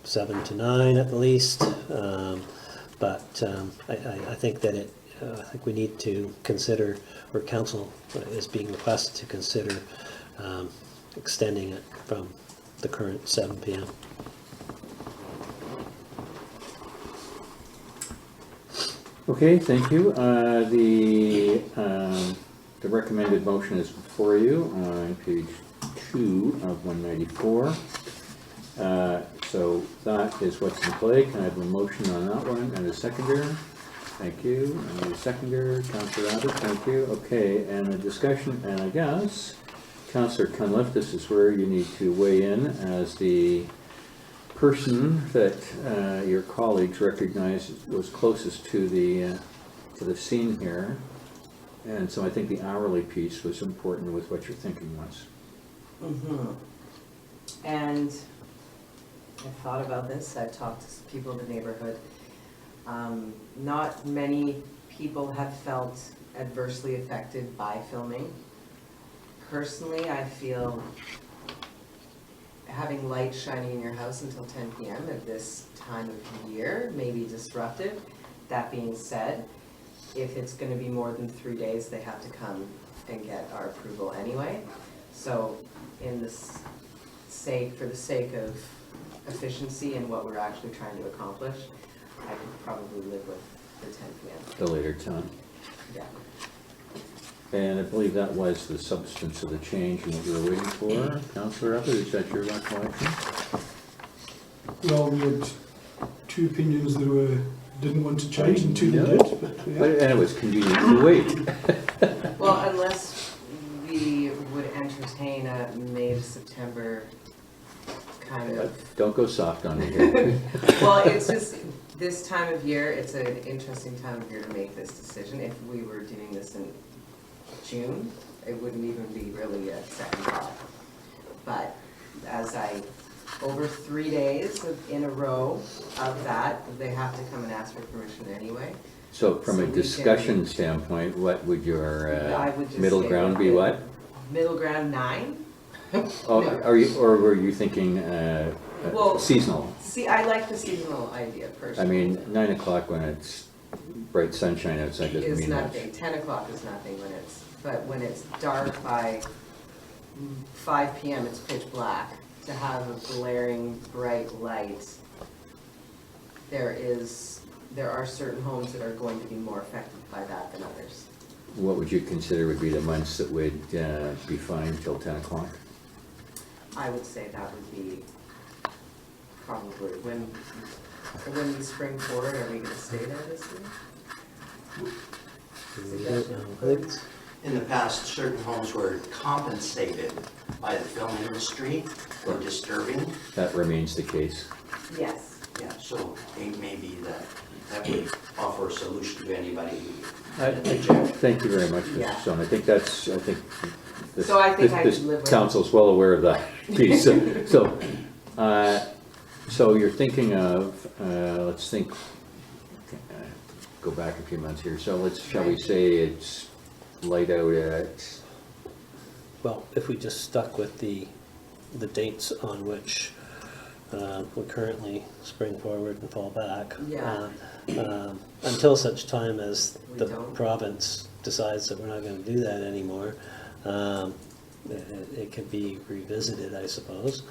7 to 9 at the least, but I think that I think we need to consider, or council is being requested to consider extending it from the current 7 p.m. Okay, thank you. The recommended motion is before you on page 2 of 194. So that is what's in play. Can I have a motion on that one and a seconder? Thank you. And a seconder, Councillor Abbott, thank you. Okay, and a discussion, and I guess Councillor Cunliffe, this is where you need to weigh in as the person that your colleagues recognized was closest to the scene here. And so I think the hourly piece was important with what your thinking was. Mm-hmm. And I've thought about this, I've talked to people in the neighborhood. Not many people have felt adversely affected by filming. Personally, I feel having lights shining in your house until 10 p.m. at this time of year may be disruptive. That being said, if it's going to be more than 3 days, they have to come and get our approval anyway. So for the sake of efficiency and what we're actually trying to accomplish, I could probably live with the 10 p.m. The later time. Yeah. And I believe that was the substance of the change and what you were waiting for. Councillor Abbott, is that your recollection? Well, we had two opinions that didn't want to change and two that did. But, yeah. And it was convenient to wait. Well, unless we would entertain a May to September kind of. Don't go soft on me here. Well, it's just, This time of year, it's an interesting time of year to make this decision. If we were doing this in June, it wouldn't even be really a second thought. But over 3 days in a row of that, they have to come and ask for permission anyway. So from So a we discussion standpoint, what would your I would just middle say ground with be, the what? Middle ground 9? Oh, No. or were you thinking Well, seasonal? See, I like the seasonal idea I personally. mean, 9 o'clock when it's bright sunshine outside doesn't Is mean much. nothing, 10 o'clock is nothing but when it's dark by 5 PM, it's pitch black. To have a glaring bright light, there are certain homes that are going to be more affected by that than others. What would you consider would be the months that would be fine till 10 o'clock? I would say that would be probably when we spring forward, are we gonna stay there this year? I think In the past, certain homes were compensated by the film industry for disturbing. That remains the case. Yes. Yeah, so it may be that would offer a solution to anybody who Thank you very much, Mr. Yeah. Stone. I think this, So I think I this could live with- council's well aware of that piece. So you're thinking of, let's think, go back a few months here. So shall we say it's light out at, Well, if we just stuck with the dates on which we currently spring forward and fall back. Yeah. Until such time as We the don't. province decides that we're not gonna do that anymore, it could be revisited, I suppose.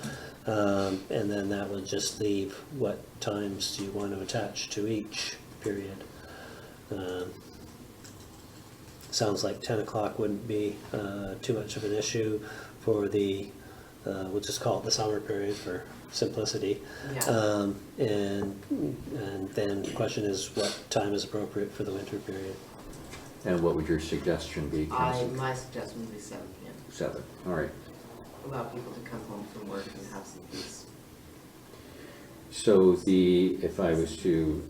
And then that would just leave what times do you want to attach to each period. Sounds like 10 o'clock wouldn't be too much of an issue for we'll just call it the summer period for simplicity. Yeah. And then the question is what time is appropriate for the winter period? and what would your suggestion be, Council? My suggestion would be 7 PM. 7, all right. Allow people to come home from work and have some peace. So if I was to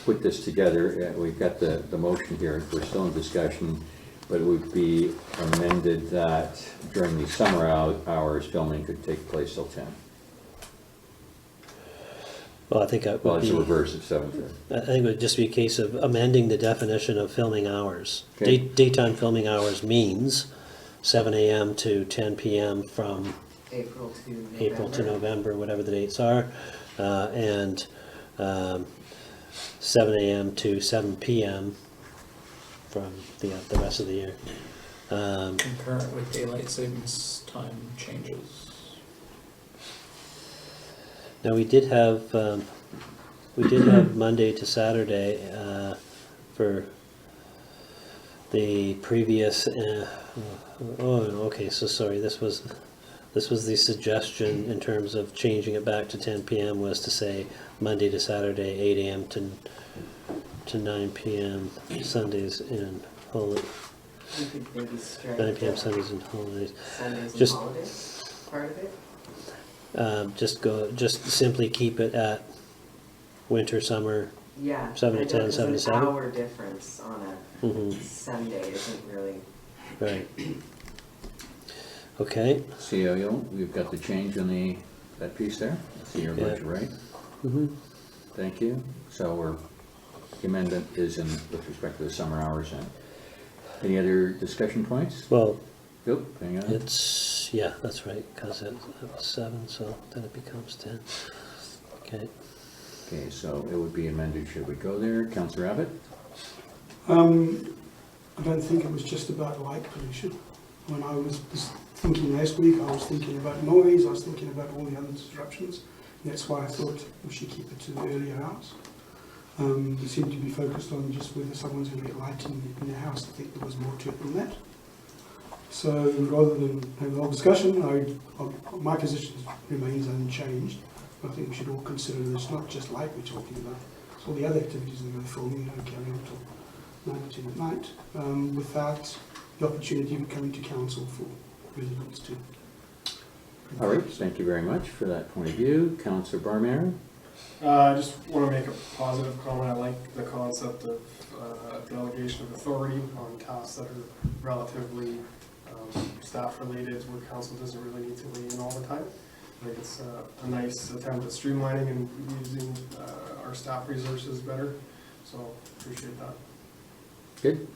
put this together, we've got the motion here, we're still in discussion, but it would be amended that during the summer hours, filming could take place till 10. Well, I think it Well, would it's a be, reverse of 7:30. I think it would just be a case of amending the definition of filming hours. Okay. Daytime filming hours means 7 AM to 10 PM from April to November. April to November, whatever the dates are, and 7 AM to 7 PM from the rest of the year. Concurrent with daylight savings time changes. Now, we did have Monday to Saturday for the previous, okay, so sorry, this was the suggestion in terms of changing it back to 10 PM was to say Monday to Saturday, 8 AM to 9 PM, Sundays and holidays, We could maybe strike 9 PM the Sundays and holidays. Sundays and Just- holidays part of it. Just simply keep it at winter, summer. Yeah. 7 to 10, 7 to 7? An hour difference on a Mhm. Sunday isn't really, Right. Okay. CAO, we've got the change in that piece there. I see your Yeah. budget, right? Mm-hmm. Thank you. So the amendment is in with respect to the summer hours. And any other discussion points? Well, Nope, hang on. yeah, that's right, because it was 7, so then it becomes 10. Okay. Okay, so it would be amended. Should we go there? Councillor Abbott? I don't think it was just about light pollution. When I was thinking last week, I was thinking about noise, I was thinking about all the other disruptions. That's why I thought we should keep it to the earlier hours. We seem to be focused on just whether someone's going to get light in their house. I think there was more to it than that. So rather than have a whole discussion, my position remains unchanged. I think we should all consider that it's not just light we're talking about. It's all the other activities that are filming and carry on till 9 or 10 at night, without the opportunity of coming to council for residents to All right, thank you very much for that point of view. Councillor Barmeyer? I just want to make a positive comment. I like the concept of delegation of authority on tasks that are relatively staff-related, where council doesn't really need to weigh in all the time. I think it's a nice attempt at streamlining and using our staff resources better, so appreciate that. Good.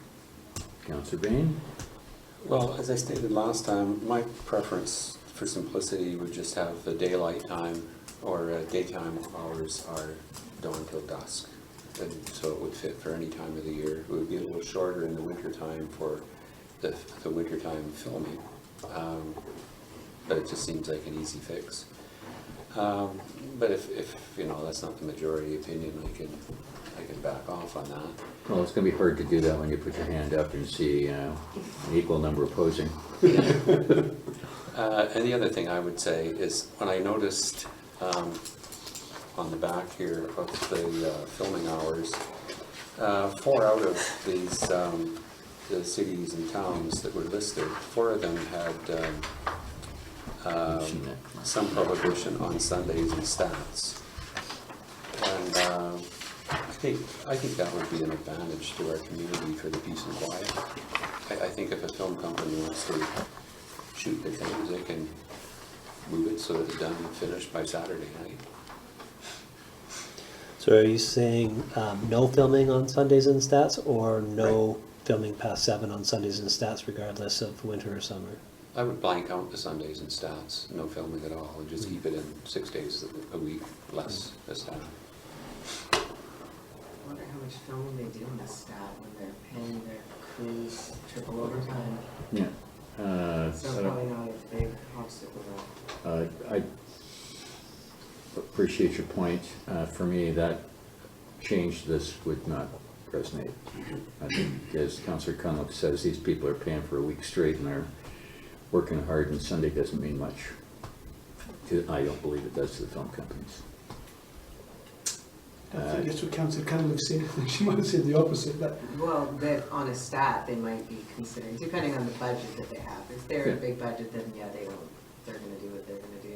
Councillor Bain? Well, as I stated last time, my preference for simplicity would just have the daylight time or daytime hours are dawn till dusk. And so it would fit for any time of the year. It would be a little shorter in the winter time for the wintertime filming. But it just seems like an easy fix. But if you know, that's not the majority opinion, I can back off on that. Well, it's going to be hard to do that when you put your hand up and see an equal number opposing. And the other thing I would say is when I noticed on the back here of the filming hours, 4 out of these the cities and towns that were listed, 4 of them had some prohibition on Sundays and stats. And I think that would be an advantage to our community for the peace and quiet. I think if a film company wants to shoot their things, they can move it so that it's done and finished by Saturday night. So are you saying no filming on Sundays and stats, or no filming past 7 on Sundays and stats regardless of winter or summer? I would blank out the Sundays and stats, no filming at all, and just keep it in 6 days a week, less the staff. I wonder how much filming they do in the stat when they're paying their crews triple overtime. Yeah. So probably not a big obstacle though. I appreciate your point. For me, that change to this would not resonate. I think, as Councillor Cunliffe says, these people are paying for a week straight and they're working hard, and Sunday doesn't mean much. I don't believe it does to the film companies. I think that's what Councillor Cunliffe said. I think she might have said the opposite. But Well, that on a stat, they might be considering, depending on the budget that they have. If they're a big budget, then yeah, they're gonna do what they're gonna do.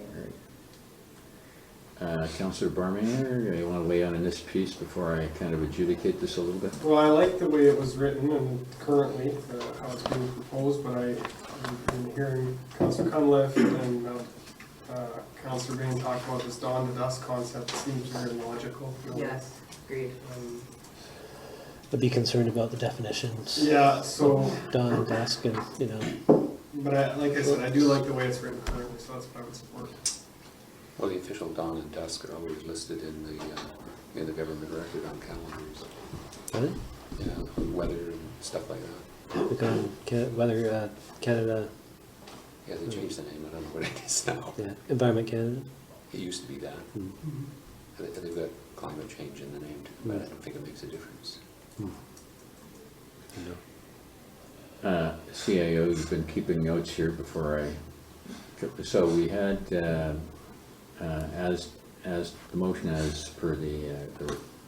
All right. Councillor Barmeyer, you want to weigh in on this piece before I kind of adjudicate this a little bit? Well, I like the way it was written and currently how it's being proposed, but I've been hearing Councillor Cunliffe and Councillor Bain talk about this dawn to dusk concept. It seems very logical. You know? Yes, agreed. I'd be concerned about the definitions. Yeah, so, Dawn and dusk, and you know. but like I said, I do like the way it's written currently, so that's what I would support. Well, the official dawn and dusk are always listed in the government record on calendars. Got it? Yeah, weather and stuff like that. Look on Weather Canada. Yeah, they changed the name. I don't know what it is now. Yeah, Environment Canada. It used to be that. They've got climate change in the name too, but I don't think it makes a difference. CIO, you've been keeping notes here before I. So we had, as the motion as per the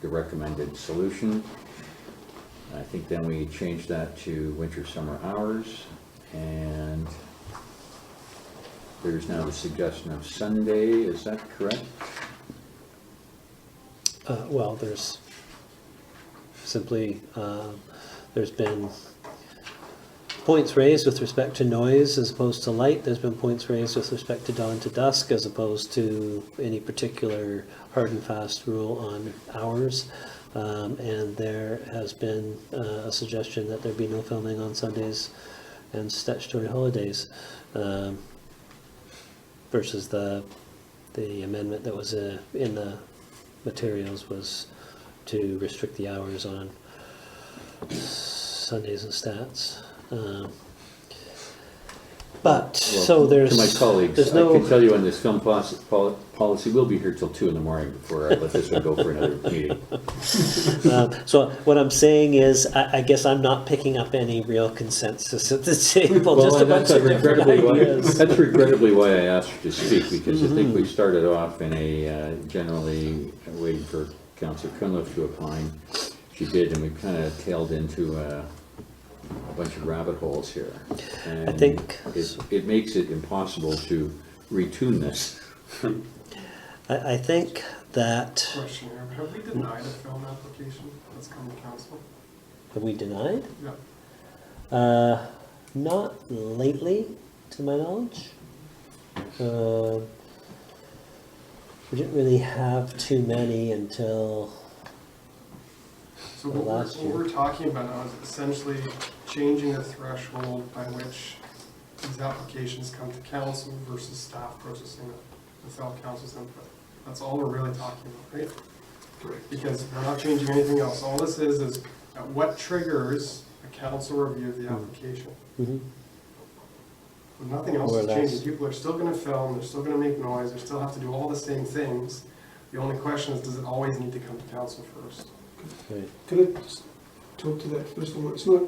recommended solution. I think then we changed that to winter summer hours, and there's now the suggestion of Sunday. Is that correct? Well, there's simply, there's been points raised with respect to noise as opposed to light. There's been points raised with respect to dawn to dusk as opposed to any particular hard and fast rule on hours. And there has been a suggestion that there be no filming on Sundays and statutory holidays, versus the amendment that was in the materials was to restrict the hours on Sundays and stats. But, so there's... To my colleagues, there's I no, can tell you on this film policy, we'll be here till 2 in the morning before I let this one go for another meeting. so what I'm saying is, I guess I'm not picking up any real consensus at the table, Well, just a bunch of different ideas. That's regrettably why I asked you to speak, because I think we started off in a generally waiting for Councillor Cunliffe to opine. She did, and we kind of tailed into a bunch of rabbit holes here. And I think it makes it impossible to retune this. I think that, Question here, have we denied a film application that's come to council? have we denied? Yeah. Not lately, to my knowledge. We didn't really have too many until, So Well, what last we're, year. what we're talking about now is essentially changing the threshold by which these applications come to council versus staff processing it without council's input. That's all we're really talking about, right? Correct. Because we're not changing anything else. All this is what triggers a council review of the application. Mhm. Nothing else More or is less. changing. People are still gonna film, they're still gonna make noise, they still have to do all the same things. The only question is, does it always need to come to council first? Right. Can I just talk to that first of all? It's not,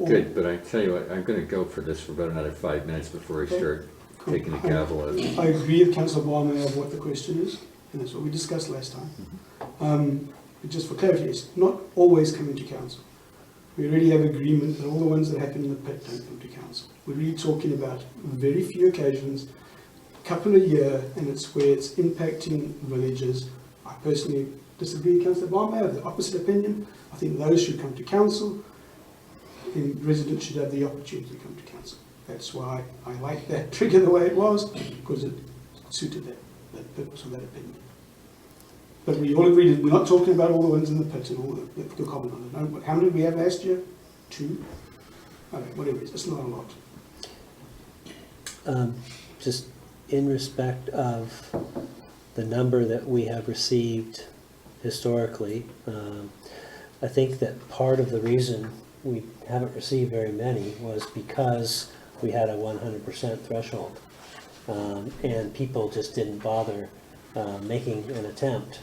Good, but I tell you what, I'm gonna go for this for about another 5 minutes before I start taking the gavel out. I agree with Councillor Barney of what the question is, and that's what we discussed last time. But just for clarity, it's not always coming to council. We already have agreement that all the ones that happen in the pit don't come to council. We're really talking about very few occasions, a couple a year, and it's where it's impacting villages. I personally disagree with Councillor Barney, I have the opposite opinion. I think those should come to council, and residents should have the opportunity to come to council. That's why I like that trigger the way it was, because it suited that purpose of that opinion. But we all agreed that we're not talking about all the ones in the pit and all the common on it. No, how many did we have last year? 2? Okay, whatever it is, it's not a lot. Just in respect of the number that we have received historically, I think that part of the reason we haven't received very many was because we had a 100% threshold. And people just didn't bother making an attempt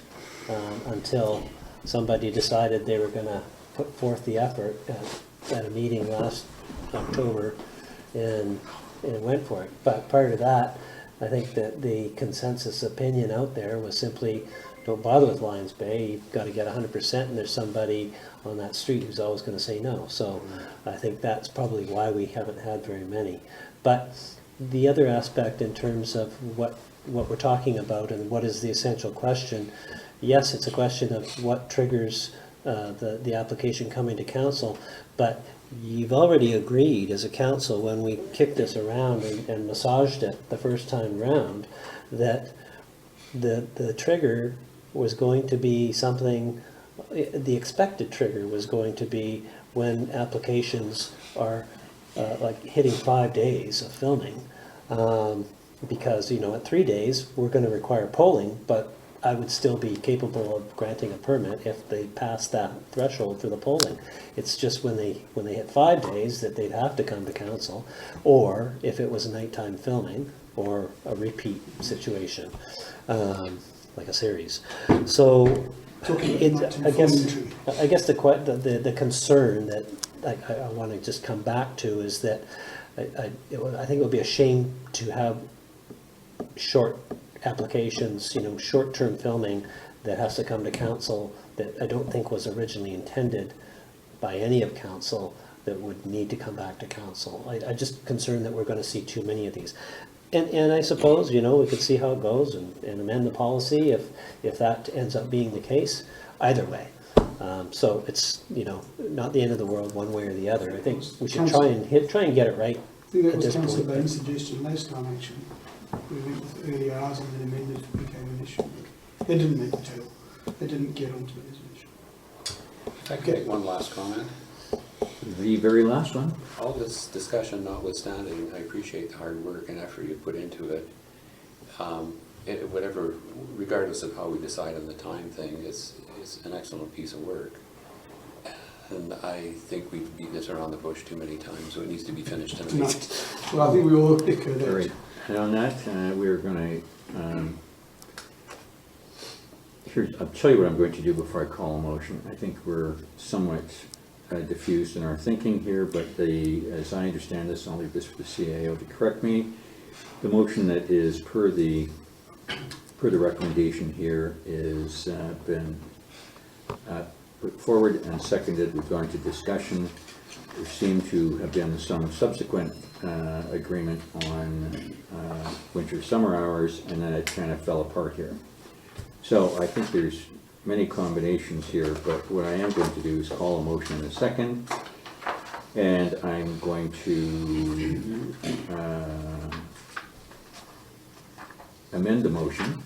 until somebody decided they were gonna put forth the effort at a meeting last October and went for it. But prior to that, I think that the consensus opinion out there was simply, don't bother with Lions Bay, you've got to get 100%, and there's somebody on that street who's always going to say no. So I think that's probably why we haven't had very many. But the other aspect in terms of what we're talking about and what is the essential question, yes, it's a question of what triggers the application coming to council, but you've already agreed as a council when we kicked this around and massaged it the first time round that the trigger was going to be something, the expected trigger was going to be when applications are like hitting 5 days of filming. Because, you know, at 3 days, we're going to require polling, but I would still be capable of granting a permit if they pass that threshold for the polling. It's just when they hit 5 days that they'd have to come to council, or if it was a nighttime filming or a repeat situation, like a series. So I guess the concern that I want to just come back to is that I think it would be a shame to have short applications, you know, short-term filming that has to come to council that I don't think was originally intended by any of council that would need to come back to council. I'm just concerned that we're going to see too many of these. And I suppose, you know, we could see how it goes and amend the policy if that ends up being the case, either way. So it's, you know, not the end of the world one way or the other. I think we should try and get it right. I think that at was this Councillor point. Bain's suggestion last time, actually. We went with early hours and then amended it became an issue. They didn't make the table. They didn't get onto it as an issue. If I could make one last comment. The very last one. All this discussion notwithstanding, I appreciate the hard work and effort you put into it. Whatever, regardless of how we decide on the time thing, it's an excellent piece of work. And I think we've beaten this around the bush too many times, so it needs to be finished tonight. Tonight. Well, I think we all echo that. All right. And on that, we're going to, I'll tell you what I'm going to do before I call a motion. I think we're somewhat diffused in our thinking here, but as I understand this, I'll leave this for the CAO to correct me. The motion that is per the recommendation here is been put forward and seconded. We've gone to discussion. there seemed to have been some subsequent agreement on winter, summer hours, and then it kind of fell apart here. So I think there's many combinations here, but what I am going to do is call a motion in a second, and I'm going to amend the motion,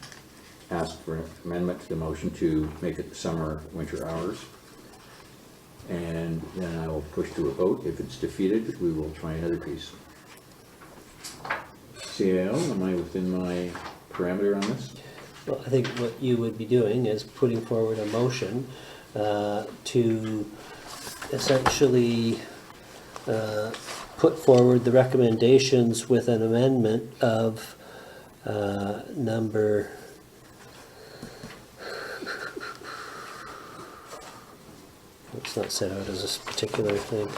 ask for an amendment to the motion to make it summer, winter hours. And then I will push to a vote. If it's defeated, we will try another piece. CAO, am I within my parameter on this? Well, I think what you would be doing is putting forward a motion to essentially put forward the recommendations with an amendment of number, it's not set out as a particular thing.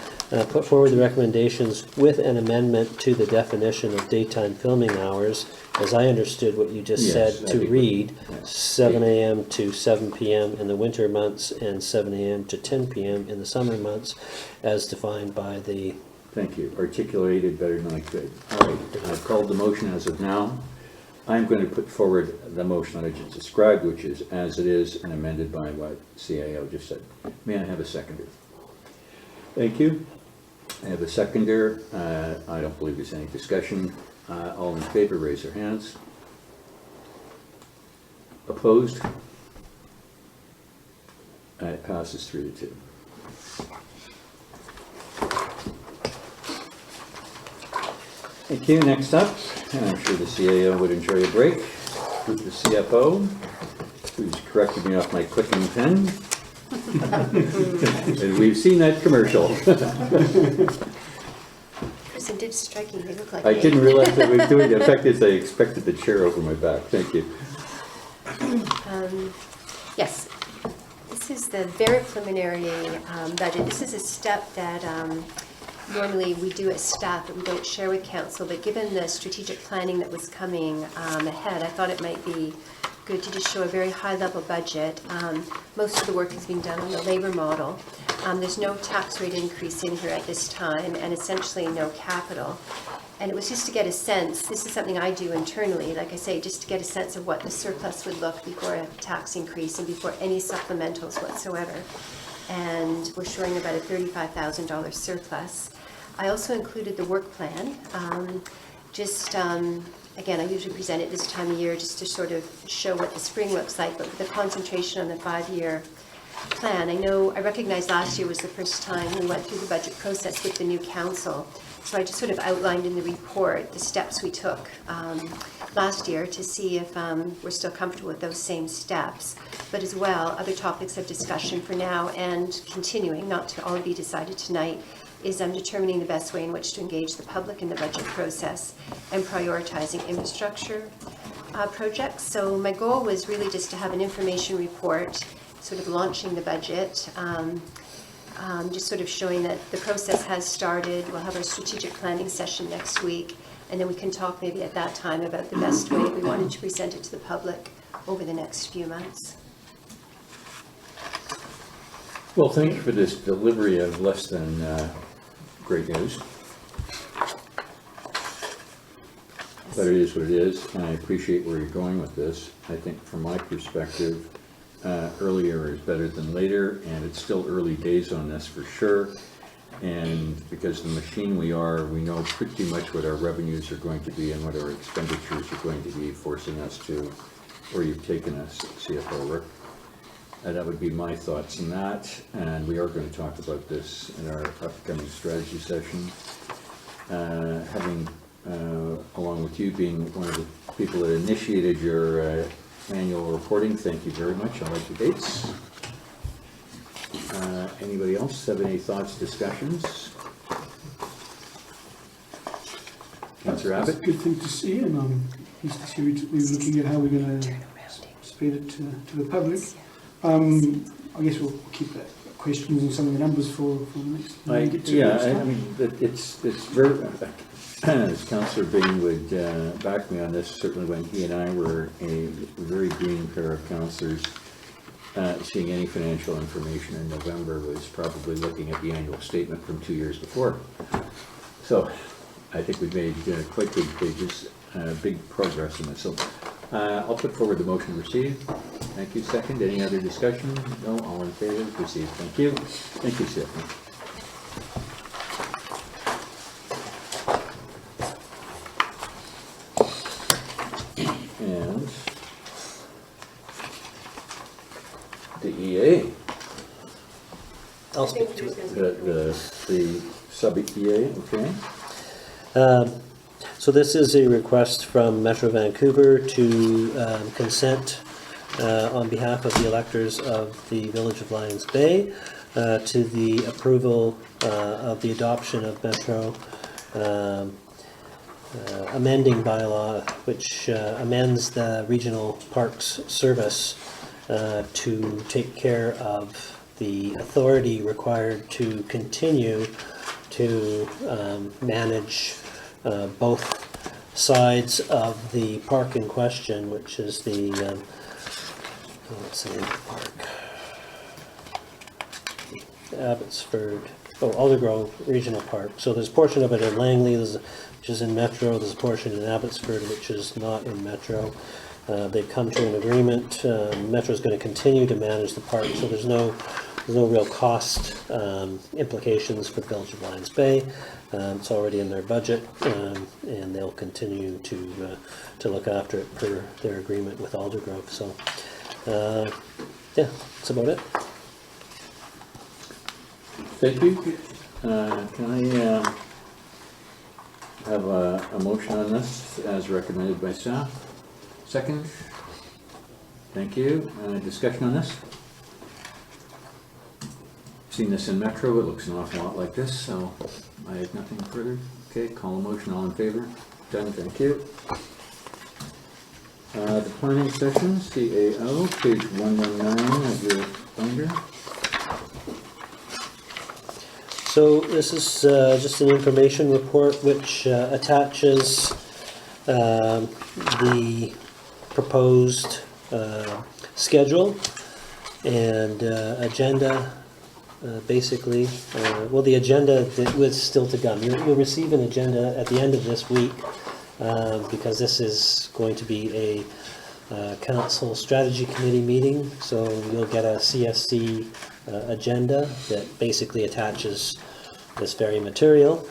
Put forward the recommendations with an amendment to the definition of daytime filming hours, as I understood what you just Yes, said, that'd to be good. read, Yes. 7 a.m. to 7 p.m. in the winter months and 7 a.m. to 10 p.m. in the summer months, as defined by the... Thank you. Articulated better than I could. All right, I've called the motion as of now. I'm going to put forward the motion that I just described, which is as it is and amended by what CAO just said. May I have a seconder? Thank you. I have a seconder. I don't believe there's any discussion. All in favor, raise their hands. Opposed? It passes 3-2. Thank you. Next up, and I'm sure the CAO would enjoy a break, with the CFO, who's corrected me off my clicking pen. And we've seen that commercial. Person did strikingly look like I me. didn't realize that we were doing it. In fact, as I expected the chair over my back. Thank you. Yes, this is the very preliminary budget. This is a step that normally we do as staff, but we don't share with council. But given the strategic planning that was coming ahead, I thought it might be good to just show a very high-level budget. Most of the work is being done on the labor model. There's no tax rate increase in here at this time, and essentially no capital. And it was just to get a sense, this is something I do internally, like I say, just to get a sense of what the surplus would look before a tax increase and before any supplementals whatsoever. And we're showing about a $35,000 surplus. I also included the work plan. Again, I usually present it this time of year just to sort of show what the spring looks like, but with a concentration on the 5-year plan. I recognize last year was the first time we went through the budget process with the new council. So I just sort of outlined in the report the steps we took last year to see if we're still comfortable with those same steps. But as well, other topics of discussion for now and continuing, not to all be decided tonight, is determining the best way in which to engage the public in the budget process and prioritizing infrastructure projects. So my goal was really just to have an information report, sort of launching the budget, just sort of showing that the process has started. We'll have our strategic planning session next week, and then we can talk maybe at that time about the best way we wanted to present it to the public over the next few months. Well, thank you for this delivery of less than great news. But it is what it is, and I appreciate where you're going with this. I think from my perspective, earlier is better than later, and it's still early days on this for sure. And because the machine we are, we know pretty much what our revenues are going to be and what our expenditures are going to be, forcing us to where you've taken us, CFO Rick. That would be my thoughts on that, and we are going to talk about this in our upcoming strategy session. Having, along with you being one of the people that initiated your annual reporting, thank you very much. I like the dates. Anybody else have any thoughts, discussions? Councillor It's a Abbott? good thing to see, and I'm pleased to see we're looking at how we're going to spread it to the public. I guess we'll keep that questions and some of the numbers for the next. I mean, it's very, as Councillor Bing would back me on this, certainly when he and I were a very green pair of councillors, seeing any financial information in November was probably looking at the annual statement from 2 years before. So I think we've made quite big progress in this. So I'll put forward the motion received. Thank you. Second. Any other discussion? No. All in favor? Received. Thank you. Thank you, Stephanie. And the EA, I'll speak to it. the sub-EA, okay? So this is a request from Metro Vancouver to consent on behalf of the electors of the Village of Lions Bay to the approval of the adoption of Metro amending bylaw, which amends the Regional Parks Service to take care of the authority required to continue to manage both sides of the park in question, which is the, what's the name of the park? Abbotsford, Aldergrove Regional Park. So there's a portion of it in Langley, which is in Metro, there's a portion in Abbotsford, which is not in Metro. They've come to an agreement. Metro's going to continue to manage the park, so there's no real cost implications for the Village of Lions Bay. It's already in their budget, and they'll continue to look after it per their agreement with Aldergrove. So, yeah, that's about it. Thank you. Can I have a motion on this as recommended by staff? Second? Thank you. Discussion on this? Seen this in Metro, it looks an awful lot like this, so I have nothing further. Okay, call a motion, all in favor? Done, thank you. The planning session, CAO, page 119 of your binder. So this is just an information report which attaches the proposed schedule and agenda. Basically, well, the agenda that was still to come. You'll receive an agenda at the end of this week because this is going to be a council strategy committee meeting. So you'll get a CSC agenda that basically attaches this very material,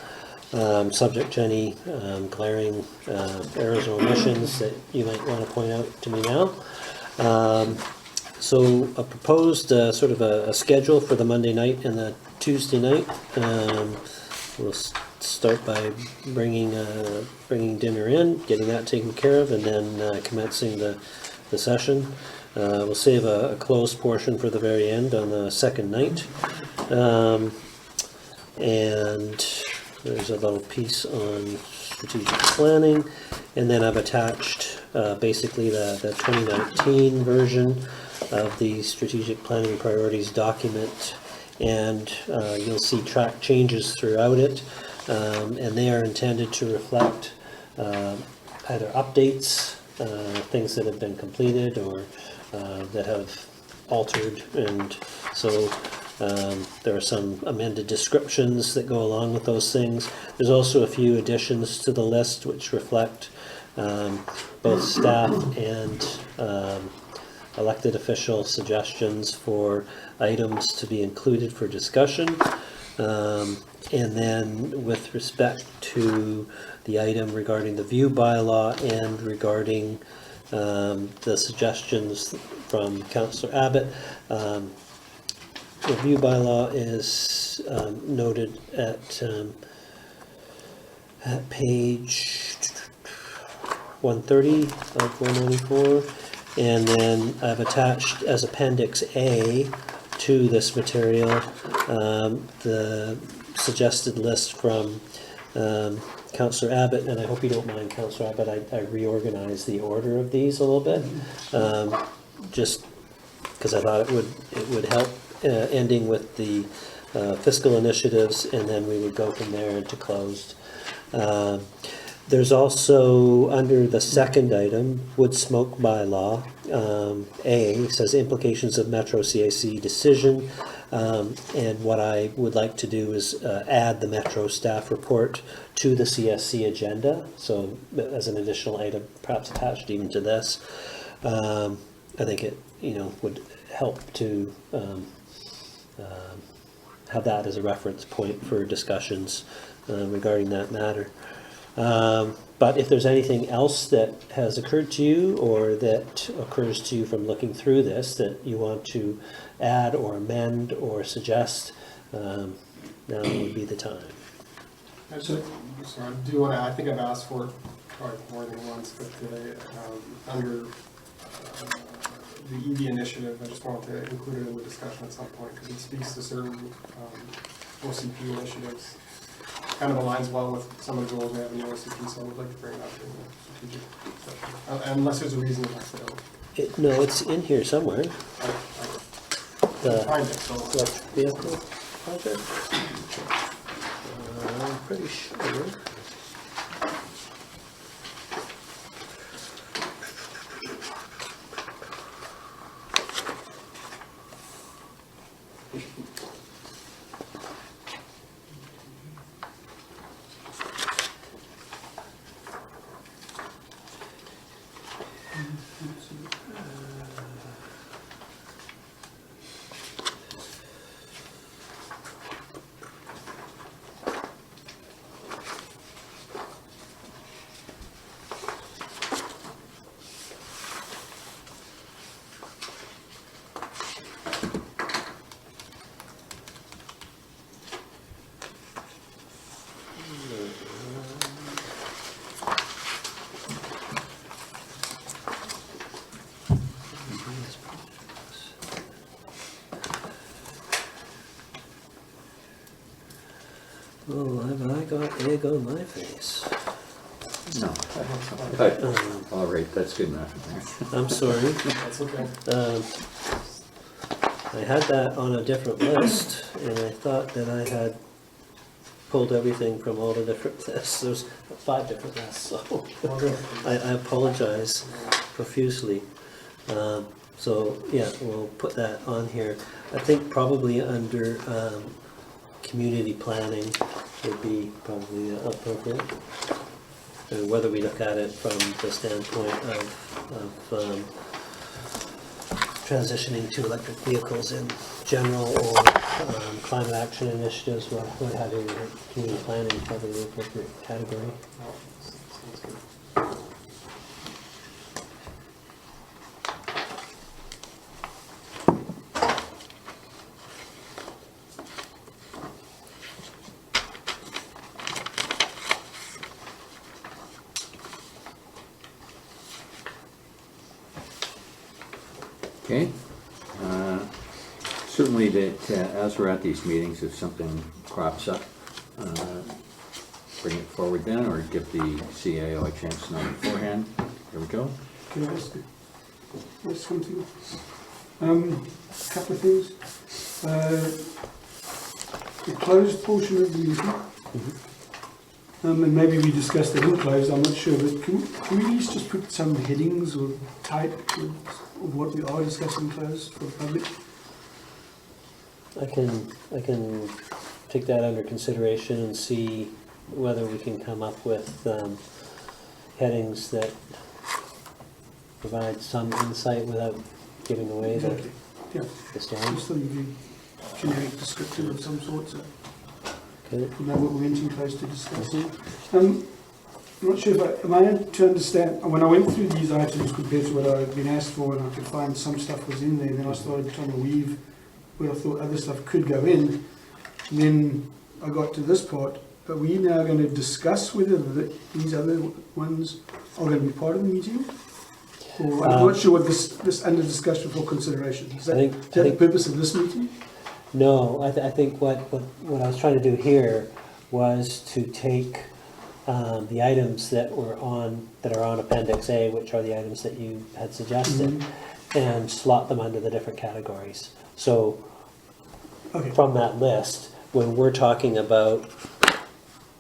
subject to any glaring errors or omissions that you might want to point out to me now. So a proposed sort of a schedule for the Monday night and the Tuesday night. We'll start by bringing dinner in, getting that taken care of, and then commencing the session. We'll save a closed portion for the very end on the second night. And there's a little piece on strategic planning. And then I've attached basically the 2019 version of the strategic planning priorities document, and you'll see track changes throughout it, and they are intended to reflect either updates, things that have been completed or that have altered, and so there are some amended descriptions that go along with those things. There's also a few additions to the list which reflect both staff and elected official suggestions for items to be included for discussion. And then with respect to the item regarding the view bylaw and regarding the suggestions from Councillor Abbott, the view bylaw is noted at page 130 of 194. And then I've attached as Appendix A to this material the suggested list from Councillor Abbott, and I hope you don't mind, Councillor Abbott, I reorganized the order of these a little bit, just because I thought it would help, ending with the fiscal initiatives, and then we would go from there into closed. There's also, under the second item, wood smoke bylaw, A, says implications of Metro CAC decision. And what I would like to do is add the Metro staff report to the CSC agenda. So as an additional item, perhaps attached even to this. I think it, would help to have that as a reference point for discussions regarding that matter. But if there's anything else that has occurred to you or that occurs to you from looking through this that you want to add or amend or suggest, now would be the time. Actually, sorry, I do want to, I think I've asked for it probably more than once, but under the EV initiative, I just wanted to include it in the discussion at some point because it speaks to certain OCP initiatives. Kind of aligns well with some of the goals we have in the OCP, so I would like to bring it up in the strategic session. Unless there's a reason to pass it out. No, it's in here somewhere. The Find it, so. electric vehicle project? I'm pretty sure. Oh, have I got egg on my face? No. All right, that's good enough. I'm sorry. That's okay. I had that on a different list, and I thought that I had pulled everything from all the different lists. There's 5 different lists, so I apologize profusely. So, yeah, we'll put that on here. I think probably under community planning would be probably appropriate. And whether we look at it from the standpoint of transitioning to electric vehicles in general or climate action initiatives, what have you, community planning is probably the appropriate category. Okay. Certainly that as we're at these meetings, if something crops up, bring it forward then or give the CAO a chance to know beforehand. Here we go. Can I ask something? A couple of things. The closed portion of the meeting, and maybe we discussed it in closed, I'm not sure, but can we at least just put some headings or type of what we are discussing closed for the public? I can take that under consideration and see whether we can come up with headings that provide some insight without giving away Exactly. Yeah. the story. Just a generic description of some sort, so Okay. we know what we went in close to discuss. I'm not sure if am I to understand, when I went through these items compared to what I'd been asked for, and I could find some stuff was in there, then I started trying to weave where I thought other stuff could go in. And then I got to this part. Are we now going to discuss whether these other ones are going to be part of the meeting? Or I'm not sure what this under discussion for consideration. Is that, is that the purpose of this meeting? No, I think what I was trying to do here was to take the items that are on Appendix A, which are the items that you had suggested, and slot them under the different categories. So from that list, when we're talking about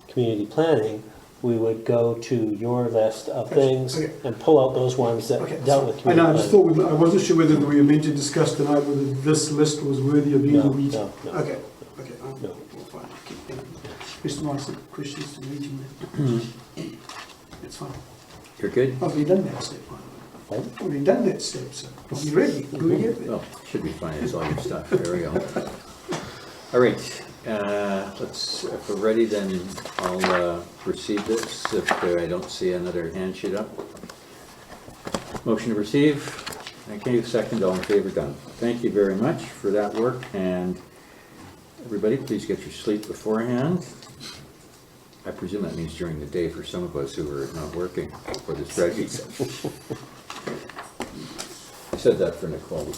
community planning, we would go to your list of things Okay. and pull out those ones that Okay, dealt with I community know, I just planning. thought, I wasn't sure whether we were meant to discuss tonight whether this list was worthy of being No, a meeting. no, no. Okay, okay, No. we'll find it. Just to answer questions to the meeting then. That's fine. You're good? I've already done that step, by the way. I've already done that step, so I'll be ready. Do we get there? Well, should be fine, it's all your stuff, there we go. All right, let's, if we're ready, then I'll receive this, if I don't see another hand shoot up. Motion to receive, thank you, second, all in favor, done. Thank you very much for that work, and everybody, please get your sleep beforehand. I presume that means during the day for some of us who are not working for the strategy session. I said that for Nicole.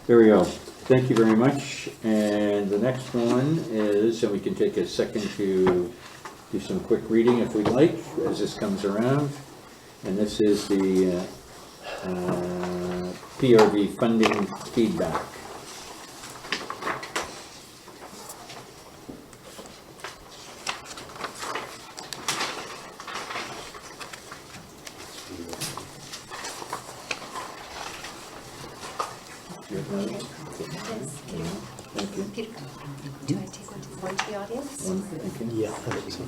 There we go. Thank you very much. And the next one is, and we can take a second to do some quick reading if we'd like, as this comes around. And this is the PRV funding feedback. Thank you. Peter, do I take one to the audience? Thank you. Yeah, I think so.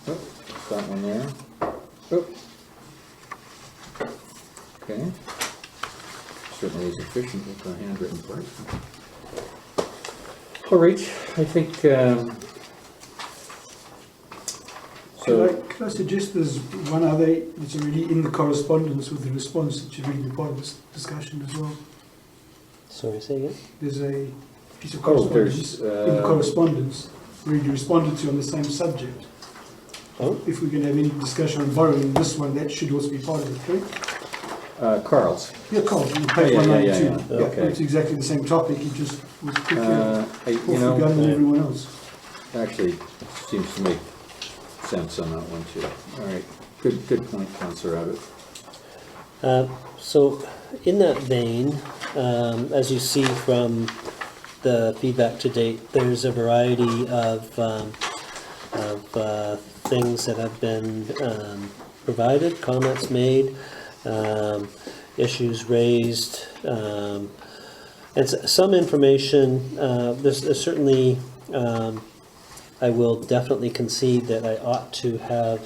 Okay, that one there. Oh. Okay. Certainly is efficient with the handwritten part. All right, I think, Can I suggest there's one other that's already in the correspondence with the response that should really be part of this discussion as well? Sorry, say again? There's a piece of Oh, correspondence there's, in the correspondence where you responded to on the same subject. Oh, If we're going to have any discussion on borrowing this one, that should also be part of it, correct? Carl's. Yeah, Carl, on page Yeah, 192. yeah, okay. It's exactly the same topic, it just was quicker You off the know, gun than everyone else. actually seems to make sense on that one too. All right, good point, Councillor Abbott. So in that vein, as you see from the feedback to date, there's a variety of things that have been provided, comments made, issues raised, and some information. There's certainly, I will definitely concede that I ought to have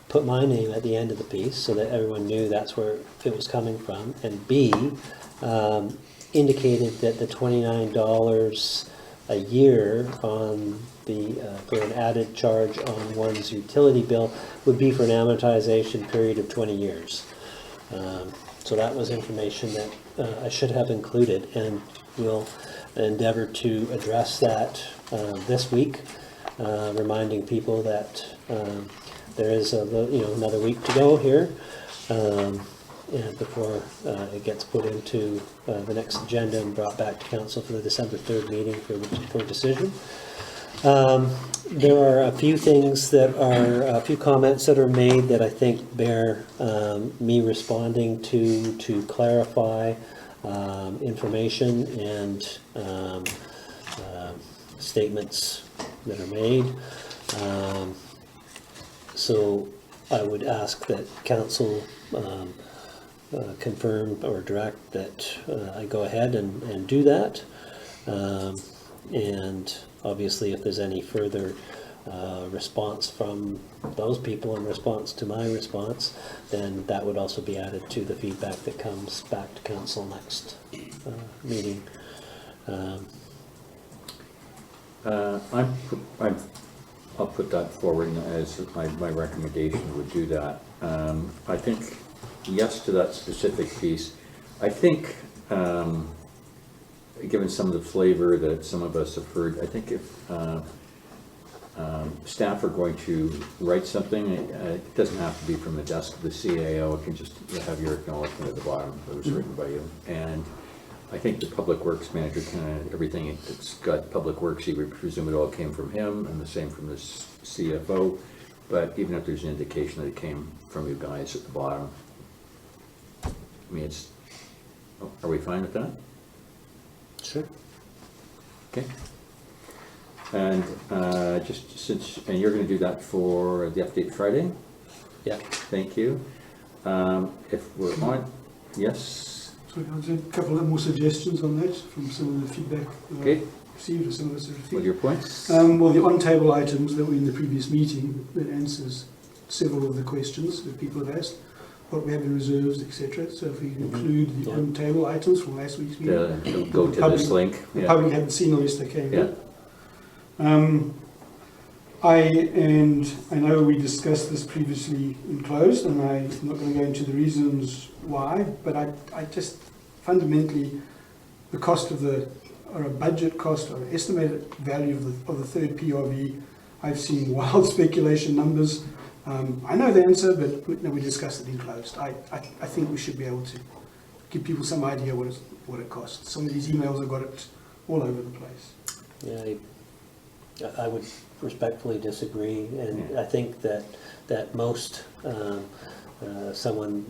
put my name at the end of the piece so that everyone knew that's where it was coming from, and B, indicated that the $29 a year on the, for an added charge on one's utility bill would be for an amortization period of 20 years. So that was information that I should have included, and we'll endeavor to address that this week, reminding people that there is another week to go here, and before it gets put into the next agenda and brought back to council for the December 3rd meeting for decision. There are a few things that are, a few comments that are made that I think bear me responding to clarify information and statements that are made. So I would ask that council confirm or direct that I go ahead and do that. And obviously, if there's any further response from those people in response to my response, then that would also be added to the feedback that comes back to council next meeting. I'll put that forward as my recommendation would do that. I think yes to that specific piece. I think, given some of the flavor that some of us have heard, I think if staff are going to write something, it doesn't have to be from the desk of the CAO, it can just have your acknowledgement at the bottom that was written by you. And I think the Public Works manager everything that's got Public Works, you would presume it all came from him, and the same from the CFO. But even if there's an indication that it came from you guys at the bottom, I mean, are we fine with that? Sure. Okay. And and you're going to do that for the update Friday? Yeah. Thank you. If we're on, yes? So there's a couple of more suggestions on that from some of the feedback that I received, or some of us have received. With your points? Well, the on-table items that were in the previous meeting, that answers several of the questions that people have asked, what we have in reserves, etc. So if we include the on-table items from last week's meeting, Go to this link. the public hadn't seen unless they came in. I know we discussed this previously in closed, and I'm not going to go into the reasons why, but I just fundamentally, the cost of or a budget cost or an estimated value of the third PRV, I've seen wild speculation numbers. I know the answer, but we discussed it in closed. I think we should be able to give people some idea what it costs. Some of these emails have got it all over the place. Yeah, I would respectfully disagree, and I think that most someone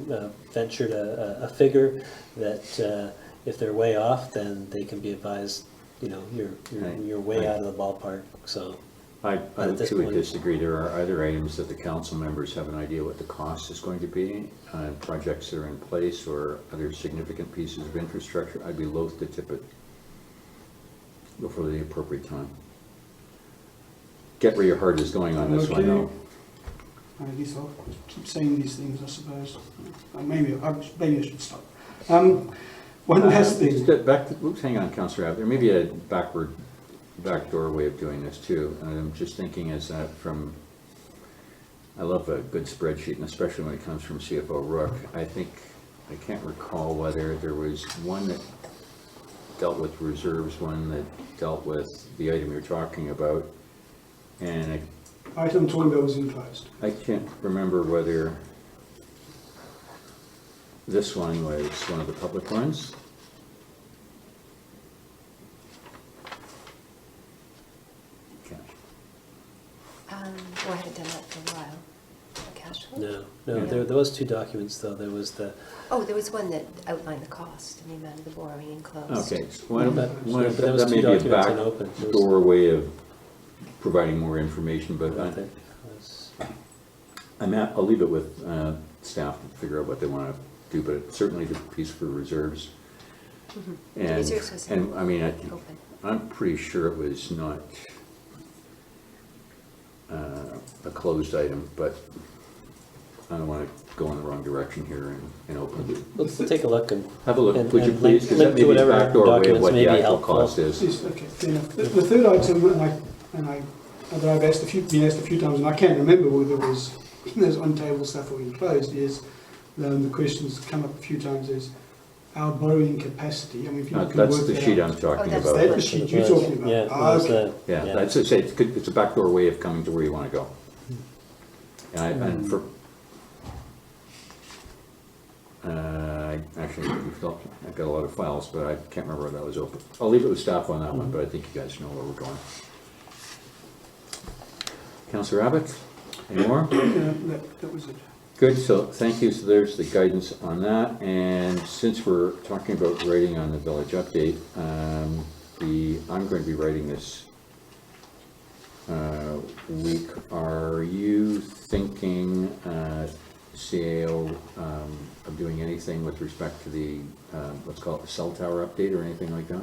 ventured a figure that if they're way off, then they can be advised, you're way out of the ballpark. So I too would point, disagree. There are other items that the council members have an idea what the cost is going to be, projects that are in place or other significant pieces of infrastructure. I'd be loath to tip it before the appropriate time. Get where your heart is going on this one, though. I guess I'll keep saying these things, I suppose. Maybe I should stop. One last thing. Hang on, Councillor Abbott. There may be a backdoor way of doing this too. And I'm just thinking I love a good spreadsheet, and especially when it comes from CFO Rook. I can't recall whether there was one that dealt with reserves, one that dealt with the item you're talking about. And item talking about was enclosed. I can't remember whether this one was one of the public ones. I haven't done that for a while. A cash flow? No, Yeah. there was two documents though. There was the Oh, there was one that outlined the cost and the amount of the borrowing enclosed. Okay, so But there was that may two be a documents in open. There was- backdoor way of providing more information, but I think was- I'll leave it with staff to figure out what they want to do, but certainly the piece for reserves. The reserves was And I mean, open. I'm pretty sure it was not a closed item, but I don't want to go in the wrong direction here and open it. Let's take a look and Have a look, and- would you and please? Because link that to may be a whatever backdoor way of documents what may the be actual helpful. cost is. Yes, okay, fair enough. The third item, that I've been asked a few times, and I can't remember whether it was in those on-table stuff or enclosed, is the questions come up a few times is our borrowing capacity. I mean, if you can That's work the that sheet out. I'm talking that's about. That's the sheet you're talking about. Yeah, Ah, was okay. Yeah, that's it. It's a backdoor way of coming to where you want to go. And actually, I've got a lot of files, but I can't remember whether that was open. I'll leave it with staff on that one, but I think you guys know where we're going. Councillor Abbott, any more? That was it. Good, so thank you. So there's the guidance on that. And since we're talking about writing on the village update, I'm going to be writing this week, are you thinking, CAO, of doing anything with respect to the, let's call it the cell tower update or anything like that?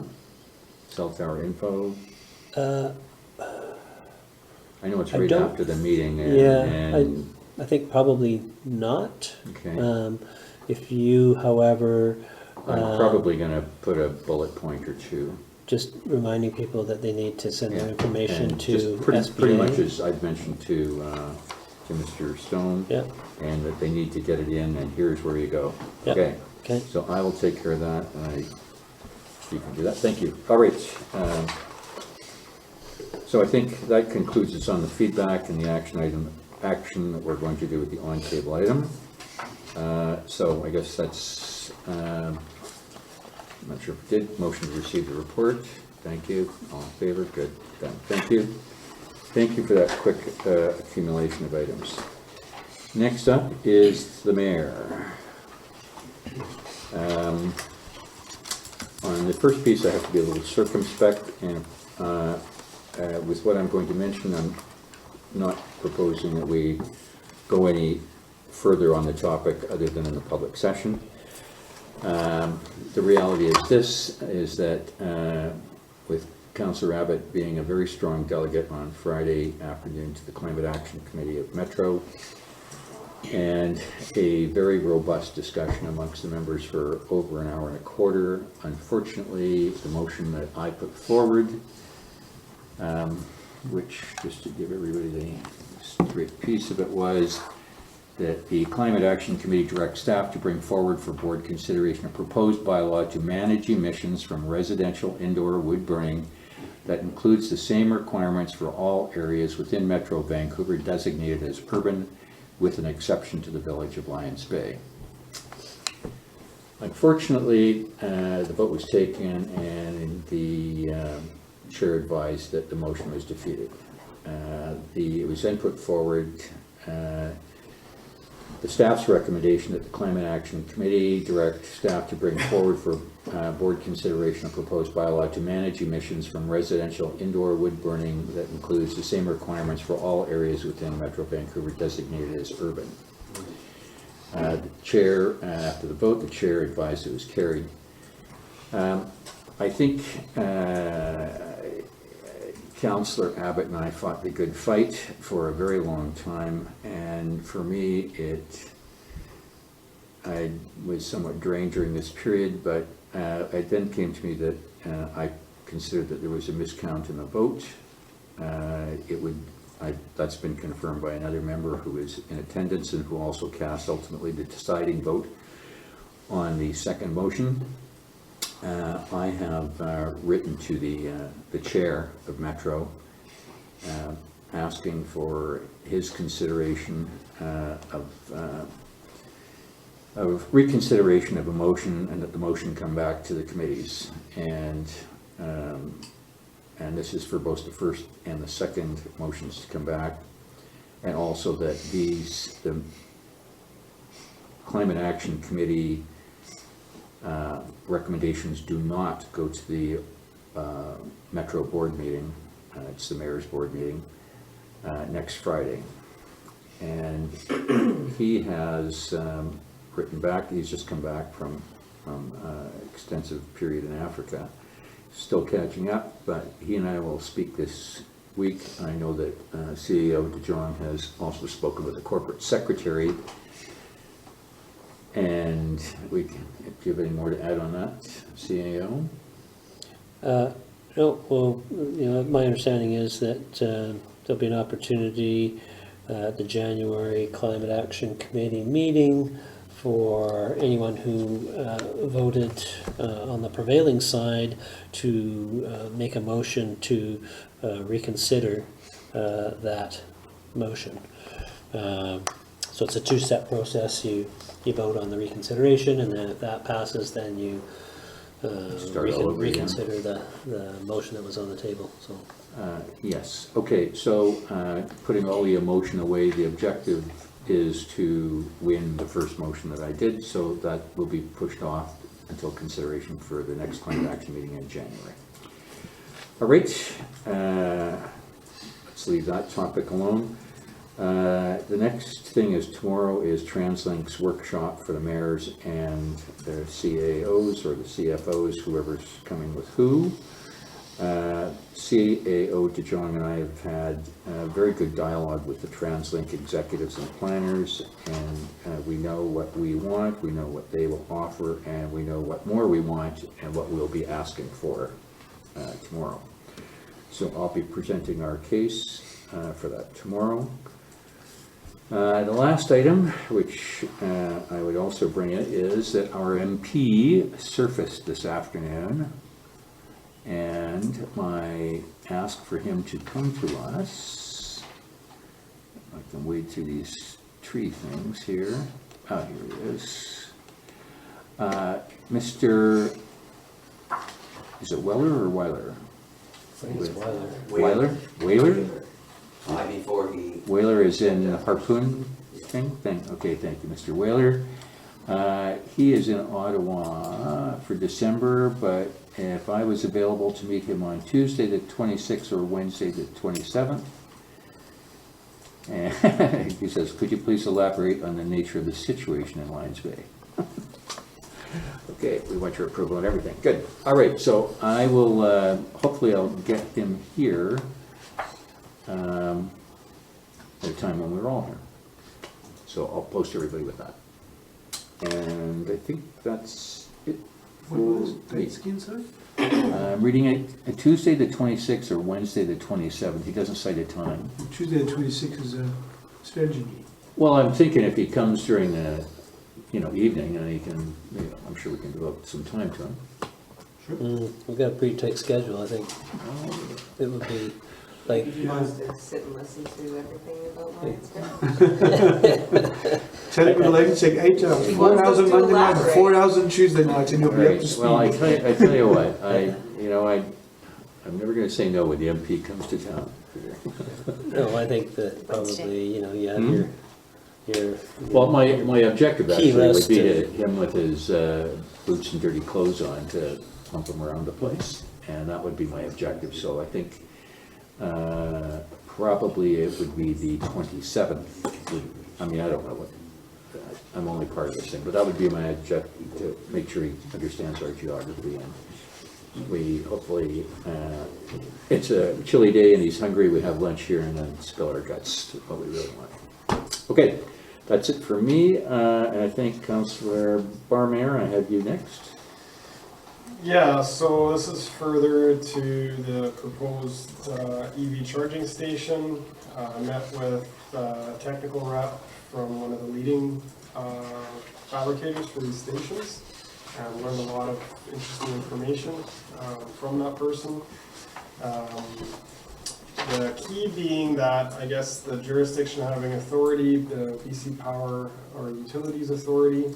Cell tower info? I know it's I right don't- after the meeting and. Yeah, and- I think probably not. Okay. If you, however, I'm probably gonna put a bullet point or two. just reminding people that they need to send their Yeah, information and to just pretty much SBA. as I've mentioned to Mr. Stone. Yeah. And that they need to get it in, and here's where you go. Yeah. Okay, Okay. so I will take care of that, and you can do that, thank you. All right, so I think that concludes us on the feedback and the action that we're going to do with the on-table item. So I guess that's, I'm not sure if we did, motion to receive the report, thank you, all in favor, good, done, thank you. Thank you for that quick accumulation of items. Next up is the mayor. On the first piece, I have to be a little circumspect, and with what I'm going to mention, I'm not proposing that we go any further on the topic other than in the public session. The reality is this, is that with Councillor Abbott being a very strong delegate on Friday afternoon to the Climate Action Committee of Metro, and a very robust discussion amongst the members for over an hour and a quarter. Unfortunately, the motion that I put forward, which, just to give everybody the straight piece of it, was that the Climate Action Committee directs staff to bring forward for board consideration a proposed bylaw to manage emissions from residential indoor wood burning that includes the same requirements for all areas within Metro Vancouver designated as urban, with an exception to the village of Lions Bay. Unfortunately, the vote was taken and the chair advised that the motion was defeated. It was then put forward, the staff's recommendation that the Climate Action Committee direct staff to bring forward for board consideration a proposed bylaw to manage emissions from residential indoor wood burning that includes the same requirements for all areas within Metro Vancouver designated as urban. The chair, after the vote, the chair advised it was carried. I think Councillor Abbott and I fought the good fight for a very long time, and for me, I was somewhat drained during this period, but it then came to me that I considered that there was a miscount in the vote. That's been confirmed by another member who is in attendance and who also cast ultimately the deciding vote on the second motion. I have written to the chair of Metro asking for his consideration of reconsideration of a motion, and that the motion come back to the committees, and this is for both the first and the second motions to come back, and also that the Climate Action Committee recommendations do not go to the Metro board meeting, it's the mayor's board meeting, next Friday. And he has written back, he's just come back from extensive period in Africa, still catching up, but he and I will speak this week. I know that CEO DeJong has also spoken with the corporate secretary, and we can, if you have any more to add on that, CAO? No, well, my understanding is that there'll be an opportunity at the January Climate Action Committee meeting for anyone who voted on the prevailing side to make a motion to reconsider that motion. So it's a two-step process. You vote on the reconsideration, and then if that passes, then you reconsider the motion that was on the table. So Yes. Okay, so putting all the emotion away, the objective is to win the first motion that I did, so that will be pushed off until consideration for the next climate action meeting in January. All right, let's leave that topic alone. The next thing is tomorrow is TransLink's workshop for the mayors and their CAOs or the CFOs, whoever's coming with who. CAO DeJong and I have had very good dialogue with the TransLink executives and planners, and we know what we want, we know what they will offer, and we know what more we want and what we'll be asking for tomorrow. So I'll be presenting our case for that tomorrow. The last item, which I would also bring in, is that our MP surfaced this afternoon, and my ask for him to come to us. I can wade through these tree things here. Oh, here he is. Mr. Is it Weller or Weiler? I think it's Weiler. Weiler? Whaler? I-4E. Whaler is in the Harpoon thing? Okay, thank you, Mr. Whaler. He is in Ottawa for December, but if I was available to meet him on Tuesday the 26th or Wednesday the 27th. And he says, could you please elaborate on the nature of the situation in Lions Bay? Okay, we want your approval on everything. Good. All right, so I will, hopefully I'll get him here at a time when we're all here. So I'll post everybody with that. And I think that's it. What was the dates again, sir? I'm reading it Tuesday the 26th or Wednesday the 27th. He doesn't cite a time. Tuesday the 26th is a strategy meeting. Well, I'm thinking if he comes during the, evening, and he can, I'm sure we can devote some time to him. We've got a pretty tight schedule, I think. It would be like, He wants to sit and listen to everything about Lions Bay. Tell him it'll only take 8 hours, He 4 wants hours us on to Monday night, elaborate. 4 hours on Tuesday night, and you'll be up to speed. Well, I tell you what, I'm never gonna say no when the MP comes to town. no, I think that probably, you have your Well, my objective Key actually would list be to of- him with his boots and dirty clothes on to pump him around the place, and that would be my objective. So I think probably it would be the 27th. I mean, I don't know what, I'm only part of this thing, but that would be my objective, to make sure he understands our geography. And we hopefully, it's a chilly day and he's hungry, we have lunch here and then spill our guts, what we really want. Okay, that's it for me, and I think Councillor Barmayor, I have you next. Yeah, so this is further to the proposed EV charging station. I met with a technical rep from one of the leading fabricators for these stations and learned a lot of interesting information from that person. The key being that, I guess, the jurisdiction having authority, the BC Power or Utilities Authority,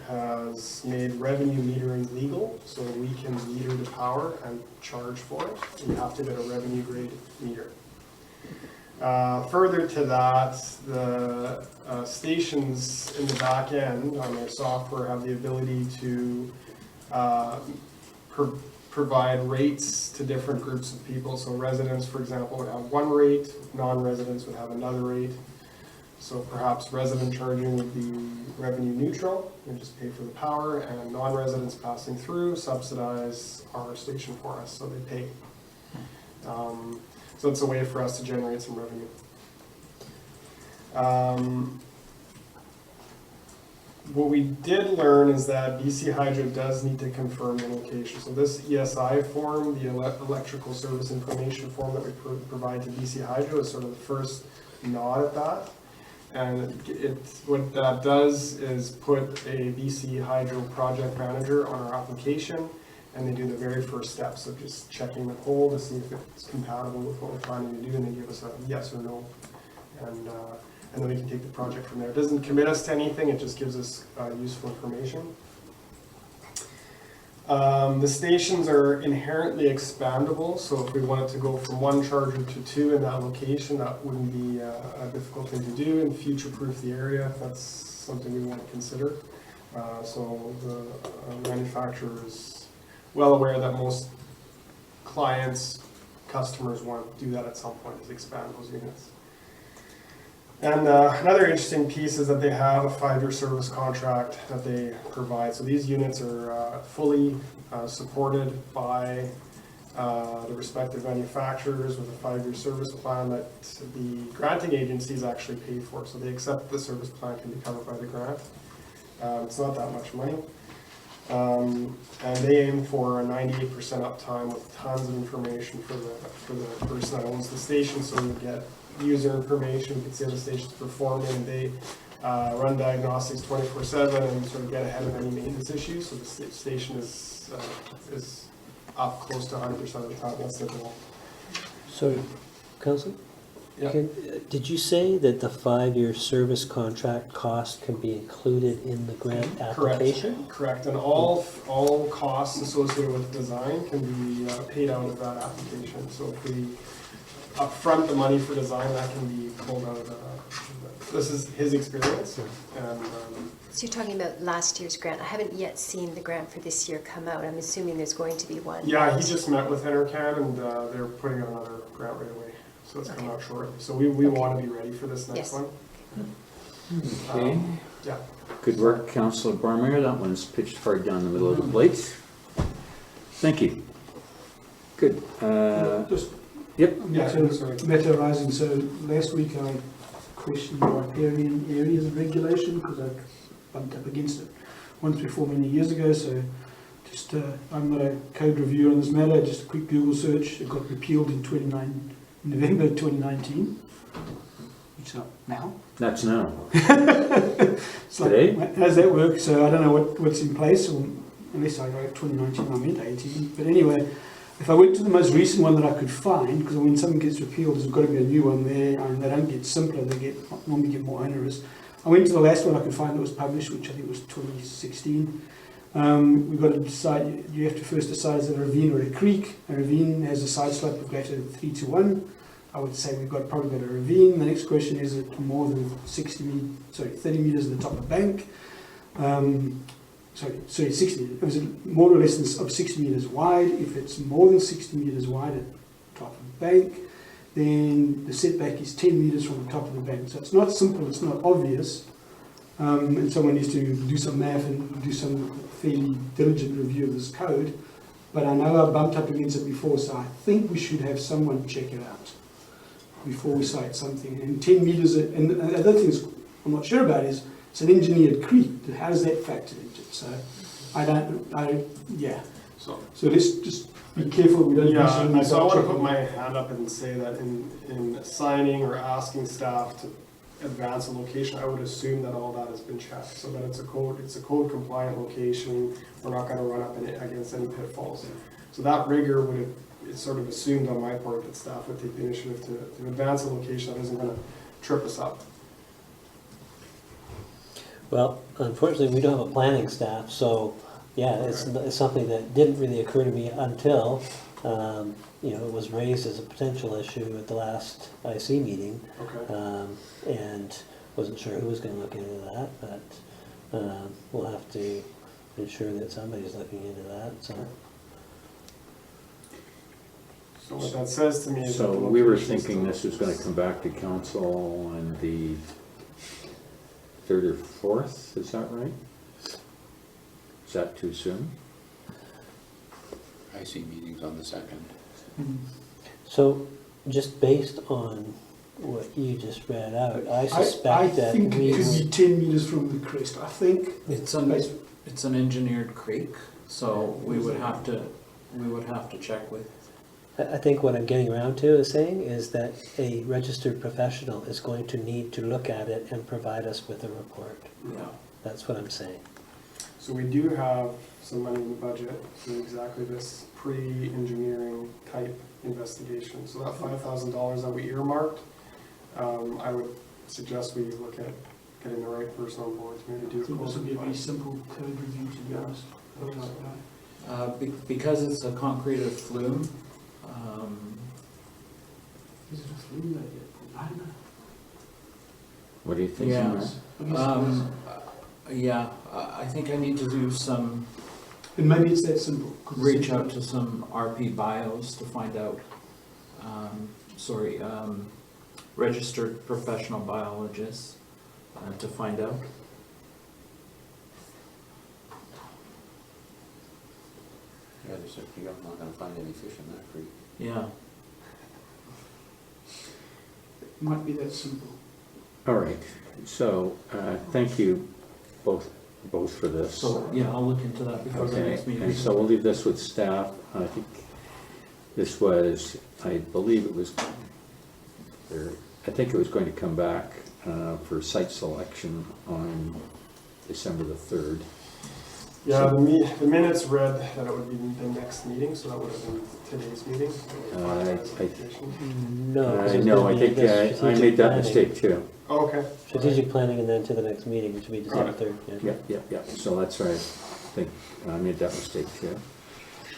has made revenue metering legal, so we can meter the power and charge for it. You have to get a revenue grade meter. Further to that, the stations in the back end on their software have the ability to provide rates to different groups of people. So residents, for example, would have one rate, non-residents would have another rate. So perhaps resident charging would be revenue neutral, and just pay for the power, and non-residents passing through subsidize our station for us, so they pay. So it's a way for us to generate some revenue. What we did learn is that BC Hydro does need to confirm the location. So this ESI form, the electrical service information form that we provide to BC Hydro, is sort of the first nod at that. And what that does is put a BC Hydro project manager on our application, and they do the very first steps of just checking the poll to see if it's compatible with what we're planning to do, and they give us a yes or no. And then we can take the project from there. It doesn't commit us to anything, it just gives us useful information. The stations are inherently expandable, so if we wanted to go from one charger to two in that location, that wouldn't be a difficult thing to do, and future-proof the area if that's something we want to consider. So the manufacturer is well aware that most clients customers want to do that at some point, is expand those units. And another interesting piece is that they have a 5-year service contract that they provide. So these units are fully supported by the respective manufacturers with a 5-year service plan that the granting agencies actually pay for. So they accept the service plan can be covered by the grant. It's not that much money. And they aim for a 98% uptime with tons of information for the person that owns the station. So you get user information, you can see how the station's performing, and they run diagnostics 24/7 and sort of get ahead of any maintenance issues. So the station is up close to 100% of the time. That's the goal. So, Council? Yeah. Did you say that the 5-year service contract cost can be included in the grant application? Correct, and all costs associated with design can be paid out of that application. So if we upfront the money for design, that can be pulled out of that. This is his experience, and So you're talking about last year's grant. I haven't yet seen the grant for this year come out. I'm assuming there's going to be one. yeah, he just met with Enercan, and they're putting out another grant right away. So it's coming out shortly. So we want to be ready for this next Yes. one. Okay. Yeah. Good work, Councillor Barmeyer. That one's pitched hard down the middle of the plate. Thank you. Good. Just Yep. matter arising, so last week I questioned riparian areas of regulation because I bumped up against it once before many years ago, so just, I'm not a code reviewer on this matter, just a quick Google search, it got repealed in November 2019, which not now. That's now. It's like, Today? how does that work? So I don't know what's in place, or unless I wrote 2019, I meant 18. But anyway, if I went to the most recent one that I could find, because when something gets repealed, there's got to be a new one there, and they don't get simpler, they normally get more onerous. I went to the last one I could find that was published, which I think was 2016. We've got to decide, you have to first decide is it a ravine or a creek. A ravine has a side slope of greater than 3:1. I would say we've probably got a ravine. The next question is it more than 30 meters at the top of the bank? Sorry, 60 meters. Was it more or less than 60 meters wide? If it's more than 60 meters wide at the top of the bank, then the setback is 10 meters from the top of the bank. So it's not simple, it's not obvious. And someone needs to do some math and do some fairly diligent review of this code. But I know I bumped up against it before, so I think we should have someone check it out before we cite something. And 10 meters, and the other thing I'm not sure about is, it's an engineered creek. How does that factor into it? So So let's just be careful we don't Yeah, so I want to put my hand up and say that in assigning or asking staff to advance a location, I would assume that all that has been checked, so that it's a code compliant location. We're not going to run up against any pitfalls. So that rigor it's sort of assumed on my part that staff would take the initiative to advance a location that isn't going to trip us up. Well, unfortunately, we don't have a planning staff, so yeah, it's something that didn't really occur to me until, it was raised as a potential issue at the last IC meeting. Okay. And wasn't sure who was going to look into that, but we'll have to ensure that somebody's looking into that, so. So what that says to me is So that the we were location thinking still- this was going to come back to council on the 3rd or 4th, is that right? Is that too soon? I see meetings on the 2nd. So, just based on what you just read out, I I suspect that think we it could be would, 10 meters from the crest. I think It's an engineered creek, so we would have to check with. I think what I'm getting around to is saying is that a registered professional is going to need to look at it and provide us with a report. Yeah. That's what I'm saying. So we do have some money in the budget for exactly this pre-engineering type investigation. So that $5,000 that we earmarked, I would suggest we look at getting the right person on board to maybe do I it. think this would be a very simple code review, to be honest. Because it's a concreted flume, Is it a flume that you- I don't know. What do you think? Yeah. Mark? yeah, I think I need to do some, And maybe it's that simple. 'cause it's reach simple. out to some RP bios to find out registered professional biologists to find out. Yeah, you're not gonna find any fish in that creek. Yeah. It might be that simple. All right, so, thank you both for this. So, yeah, I'll look into that before the Okay, next meeting. and so we'll leave this with staff. I think this was, I believe it was, I think it was going to come back for site selection on December the 3rd. Yeah, the minutes read that it would be the next meeting, so that would have been today's meeting. No. 'cause it's No, gonna I be think the I strategic made that planning. mistake too. Oh, okay. Strategic planning and then to the next meeting, which will be December Got 3rd. Yeah, so that's right. I think I made that mistake too.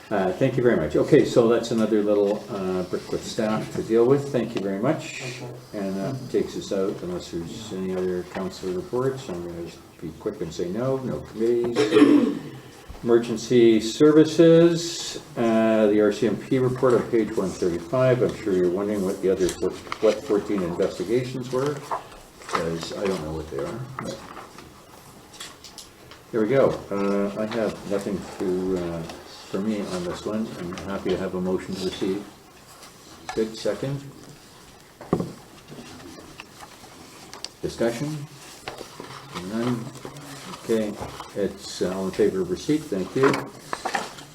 Thank you very much. Okay, so that's another little brick with staff to deal with. Thank you very much. Okay. And that takes us out, unless there's any other council reports. I'm going to be quick and say no committees. Emergency services, the RCMP report on page 135. I'm sure you're wondering what the other 14 investigations were, because I don't know what they are. But there we go. I have nothing for me on this one. I'm happy to have a motion to receive. Good, second. Discussion? None? Okay, it's all in favor of receipt, thank you.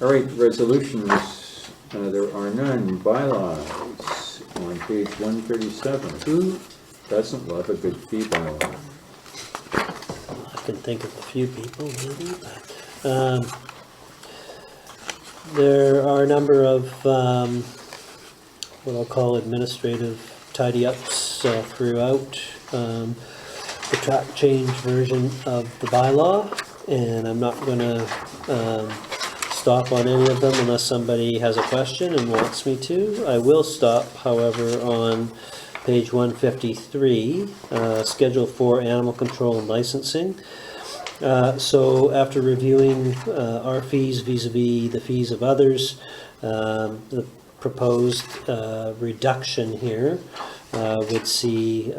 All right, resolutions, there are none. Bylaws on page 137. Who doesn't love a good fee bylaw? I can think of a few people maybe, but there are a number of what I'll call administrative tidy-ups throughout the track change version of the bylaw, and I'm not going to stop on any of them unless somebody has a question and wants me to. I will stop, however, on page 153, Schedule 4 Animal Control and Licensing. So after reviewing our fees vis-a-vis the fees of others, the proposed reduction here would see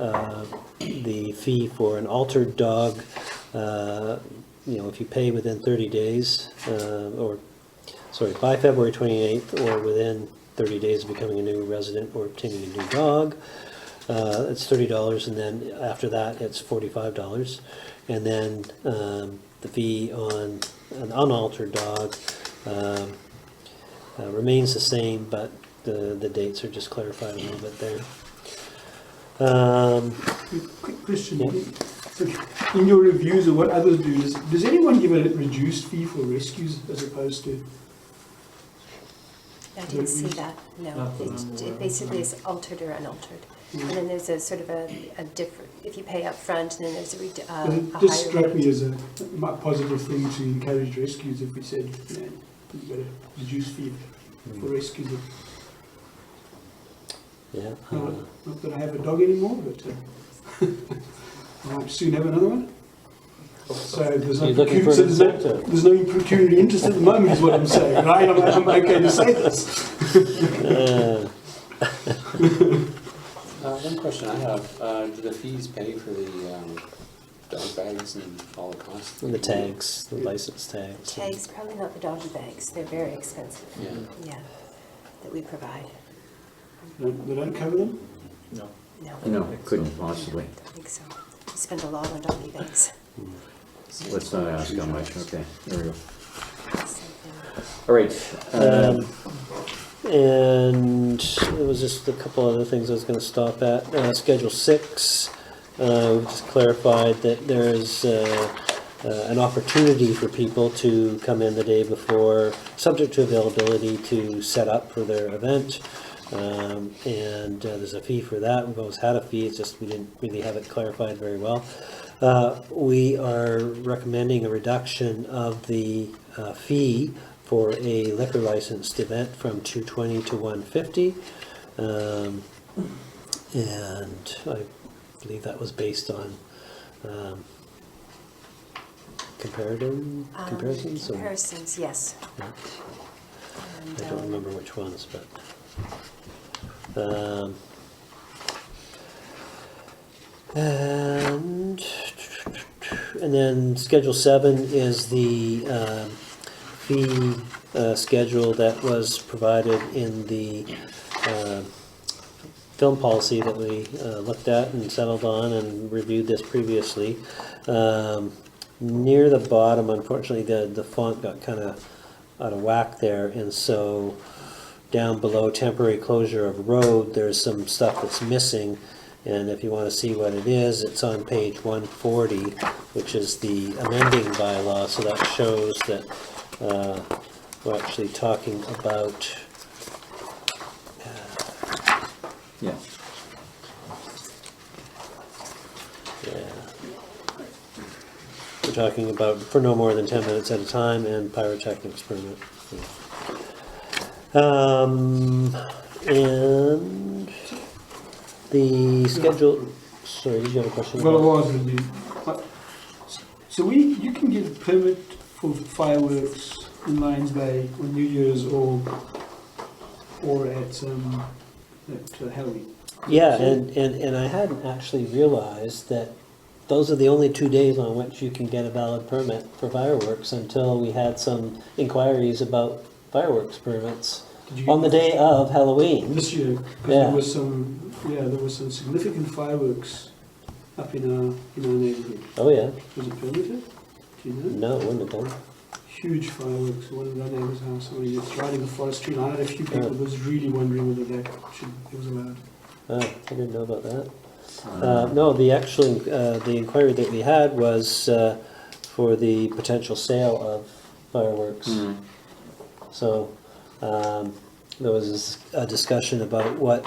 the fee for an altered dog, if you pay within 30 days, by February 28th, or within 30 days of becoming a new resident or obtaining a new dog, it's $30, and then after that, it's $45. And then the fee on an unaltered dog remains the same, but the dates are just clarified a little bit there. Quick question. In your reviews of what others do, does anyone give a reduced fee for rescues as opposed to? I didn't see that, no. It basically is altered or unaltered. And then there's a sort of a different, if you pay up front, and then there's a higher rate. It just struck me as a positive thing to encourage rescues if we said, you've got a reduced fee for rescues. Yeah. Not that I have a dog anymore, but I might soon have another one. So there's no pecuniary interest at the moment, is what I'm saying, right? I'm okay to say this. One question I have, do the fees pay for the dog bags and all the costs? And the tags, the license tags. Tags, probably not the doggy bags, they're very expensive. Yeah. That we provide. They don't cover them? No. No, couldn't possibly. I don't think so. We spend a lot on doggy bags. Let's not ask how much. Okay, there we go. All right. And there was just a couple other things I was going to stop at. Schedule 6, we just clarified that there is an opportunity for people to come in the day before, subject to availability, to set up for their event. And there's a fee for that. We've always had a fee, it's just we didn't really have it clarified very well. We are recommending a reduction of the fee for a liquor licensed event from $220 to $150. And I believe that was based on comparisons. Comparisons, yes. Yeah. And, I don't remember which ones, but Um, And then Schedule 7 is the fee schedule that was provided in the film policy that we looked at and settled on and reviewed this previously. Near the bottom, unfortunately, the font got kind of out of whack there, and so down below temporary closure of road, there's some stuff that's missing. And if you want to see what it is, it's on page 140, which is the amending bylaw. So that shows that we're actually talking about. Yeah. Yeah. We're talking about for no more than 10 minutes at a time and pyrotechnics permit. And the schedule, sorry, did you have a question? Well, I was going to do. So you can get a permit for fireworks in Lions Bay on New Year's or at Halloween. Yeah, and I hadn't actually realized that those are the only 2 days on which you can get a valid permit for fireworks until we had some inquiries about fireworks permits on the day of Halloween. This year, 'cause Yeah. there was some significant fireworks up in our neighbourhood. Oh, yeah. Was it permitted? Do you know? No, it wouldn't have done. Huge fireworks, one of our neighbour's house, somebody it's right in the forestry line. I had a few people that was really wondering whether it was allowed. Oh, I didn't know about that. No, the actual, the inquiry that we had was for the potential sale of fireworks. So, there was a discussion about what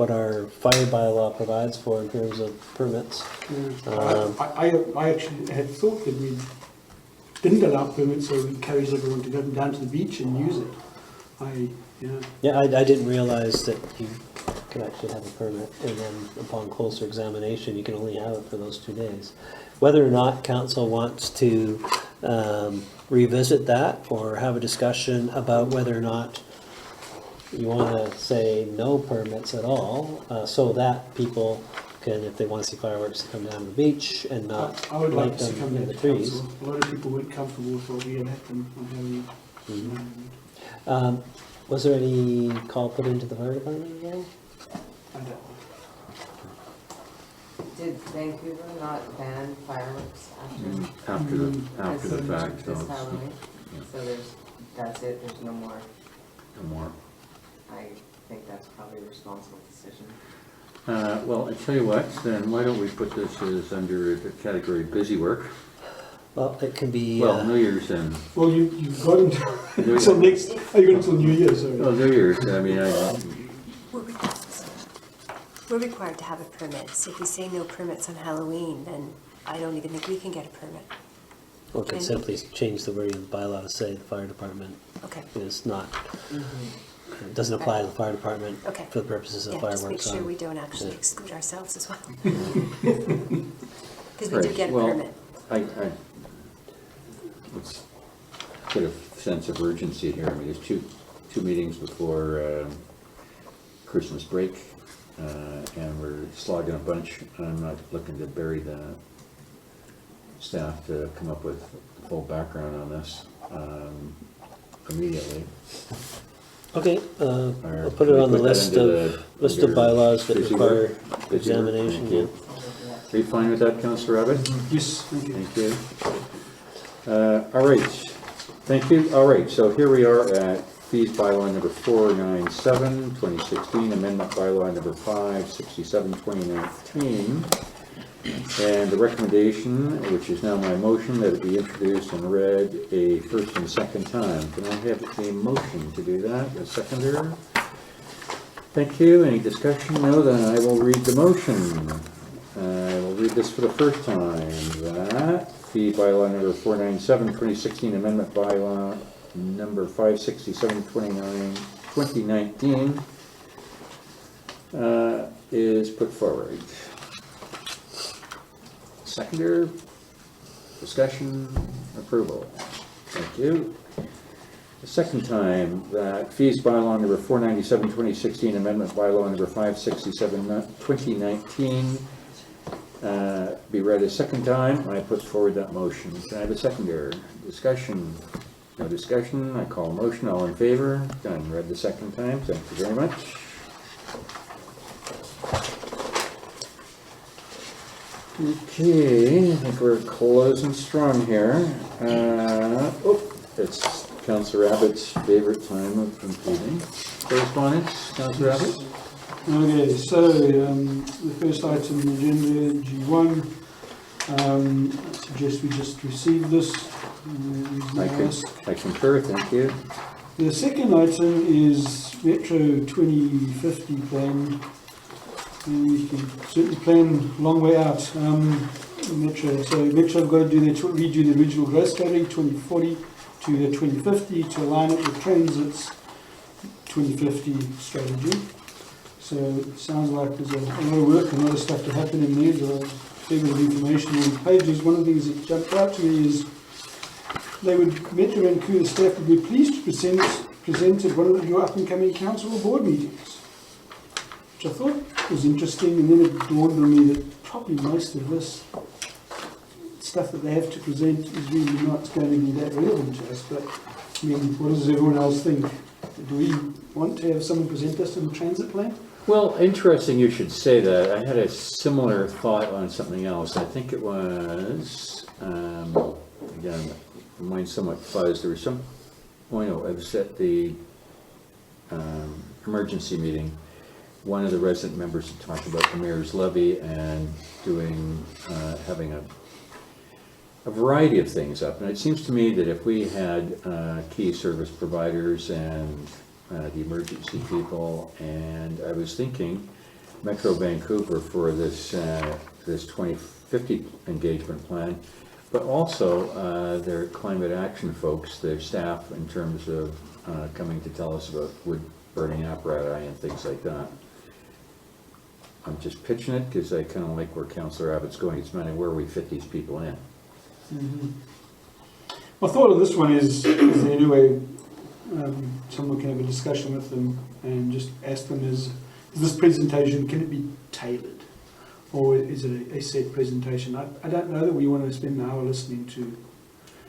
our fire bylaw provides for in terms of permits. I actually had thought that we didn't allow permits, so we encouraged everyone to go down to the beach and use it. Yeah, I didn't realize that you could actually have a permit, and then upon closer examination, you can only have it for those 2 days. Whether or not council wants to revisit that or have a discussion about whether or not you want to say no permits at all, so that people can, if they want to see fireworks, come down to the beach and not I would like light to see them come in down the to trees. council. A lot of people weren't comfortable with what we had happened on Halloween. Was there any call put into the fire department at all? I don't know. Did Vancouver not ban fireworks After the fact, so this it's- Halloween? yeah. So that's it, there's no more. No more. I think that's probably a responsible decision. Well, I tell you what, then why don't we put this as under the category busy work? Well, it can be. Well, New Year's and, Well, you've got until next. Are you going until New Year? Sorry. oh, New Year's, I mean, We're required to have a permit, so if we say no permits on Halloween, then I don't even think we can get a permit. Or could simply change the wording of the bylaw to say the fire department Okay. is not, it doesn't apply to the fire department Okay. for the purposes of Yeah, fireworks. just make sure on- we don't actually yeah. exclude ourselves as well. Because we do Right, get a well, permit. let's get a sense of urgency here. I mean, there's two meetings before Christmas break, and we're slogging a bunch. I'm not looking to bury the staff to come up with the full background on this immediately. Okay, Or I'll put it can we on the that list into of, list of under bylaws that busy require work? Busy work, examination, thank yeah. you. Are you fine with that, Councillor Abbott? Yes, thank you. Thank you. All right, thank you. All right, so here we are at fees bylaw number 497, 2016, amendment bylaw number 567, 2019. And the recommendation, which is now my motion, that it be introduced and read a first and second time. Can I have a motion to do that? A seconder? Thank you. Any discussion? No, then I will read the motion. I will read this for the first time. That fee bylaw number 497, 2016, amendment bylaw number 567, 2019 is put forward. Seconder, discussion, approval. Thank you. the second time that fees bylaw number 497, 2016, amendment bylaw number 567, 2019, be read a second time. I put forward that motion. Can I have a seconder? Discussion? No discussion. I call a motion. All in favor? Done. Read the second time. Thank you very much. Okay, I think we're closing strong here. It's Councillor Abbott's favorite time of competing. Correspondence, Councillor Abbott? Okay, so the first item on the agenda, G1, I suggest we just receive this. I concur, thank you. The second item is Metro 2050 plan. And we can certainly plan a long way out. Metro, so Metro have got to redo the regional growth strategy 2040 to the 2050 to align it with Transit's 2050 strategy. So it sounds like there's a lot of work and a lot of stuff to happen in there. There's a fair bit of information on the pages. One of the things that jumped out to me is Metro Vancouver staff would be pleased to present at one of your up and coming council or board meetings, which I thought was interesting, and then it dawned on me that probably most of this stuff that they have to present is really not going to be that relevant to us. But I mean, what does everyone else think? Do we want to have someone present us on the transit plan? Well, interesting you should say that. I had a similar thought on something else. I think it was, again, my mind's somewhat fuzzed. There was some, oh no, I was at the emergency meeting. One of the resident members talked about the mayor's levy and doing, having a variety of things up. And it seems to me that if we had key service providers and the emergency people, and I was thinking Metro Vancouver for this this 2050 engagement plan, but also their climate action folks, their staff in terms of coming to tell us about wood burning apparatus and things like that. I'm just pitching it because I kind of like where Councillor Abbott's going. It's matter where we fit these people in. Mm-hmm. My thought of this one is anyway, someone can have a discussion with them and just ask them, is this presentation, can it be tailored? Or is it a set presentation? I don't know that we want to spend an hour listening to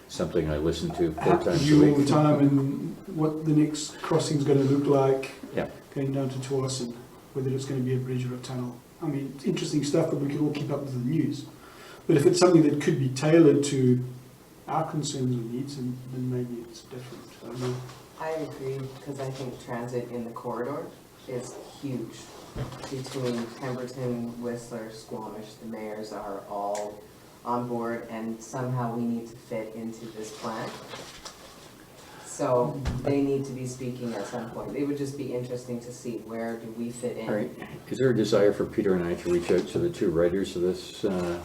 Something I listen to 4 times a you all the week. time, and what the next crossing is going to look like, Yeah. going down to Tuas, and whether it's going to be a bridge or a tunnel. I mean, it's interesting stuff, but we can all keep up with the news. But if it's something that could be tailored to our concerns and needs, then maybe it's different. I don't know. I agree, because I think transit in the corridor is huge. Between Pemberton, Whistler, Squamish, the mayors are all on board, and somehow we need to fit into this plan. So they need to be speaking at some point. It would just be interesting to see where do we fit in. All right. Is there a desire for Peter and I to reach out to the 2 writers of this? So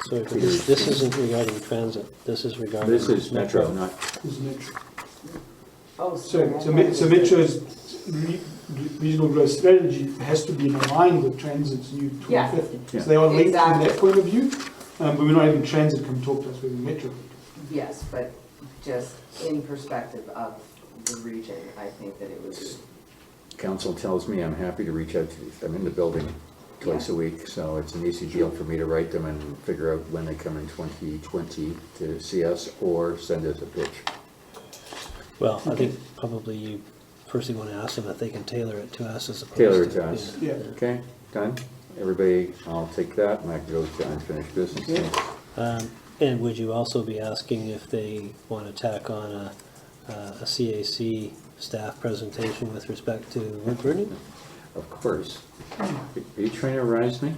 this isn't regarding transit, this is regarding. This is Metro, not. This is Metro. Oh, So Metro's regional growth strategy has to be in line with Transit's new 2050. Yeah. So they are linked Exactly. from that point of view, but we're not having Transit come talk to us, we're having Metro. Yes, but just in perspective of the region, I think that it would be. Council tells me I'm happy to reach out to these. I'm in the building twice a week, so it's an easy deal for me to write them and figure out when they come in 2020 to see us or send us a pitch. Well, I think probably you firstly want to ask them if they can tailor it to us as opposed Tailor it to us. Yeah. Okay, done? Everybody, I'll take that and I can go to unfinished business. And would you also be asking if they want to tack on a CAC staff presentation with respect to wood burning? Of course. Are you trying to rise me?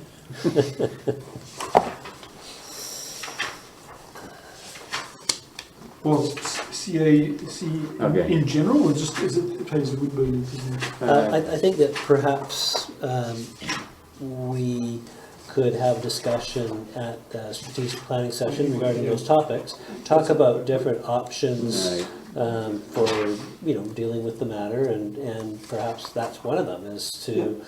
Well, CAC Okay. in general, or just is it plays the wood burning? I think that perhaps we could have discussion at the strategic planning session regarding those topics. Talk about different options for, dealing with the matter, and perhaps that's one of them, is to,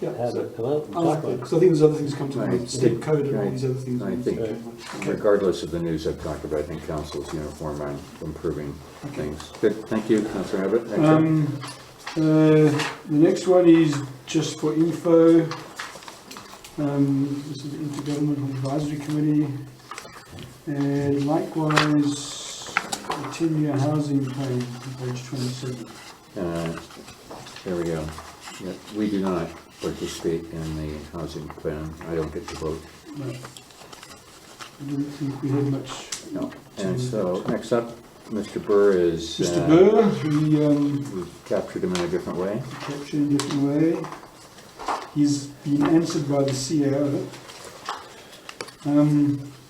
Yeah, have so it come out and I talk like about that, it. because I think there's other things come to mind, Right. state code and all Right. these other things. I think- Okay. Regardless of the news I've talked about, I think council is uniform on improving things. Good, thank you, Councillor Abbott. Next up. The next one is just for info. This is the Intergovernmental Advisory Committee. And likewise, the 10-year housing plan, on page 27. There we go. Yeah, we do not participate in the housing plan. I don't get to vote. No. I don't think we had much. No. And so, next up, Mr. Burr is... Mr. Burr, we've captured him in a different way. captured in a different way. He's been answered by the CAO.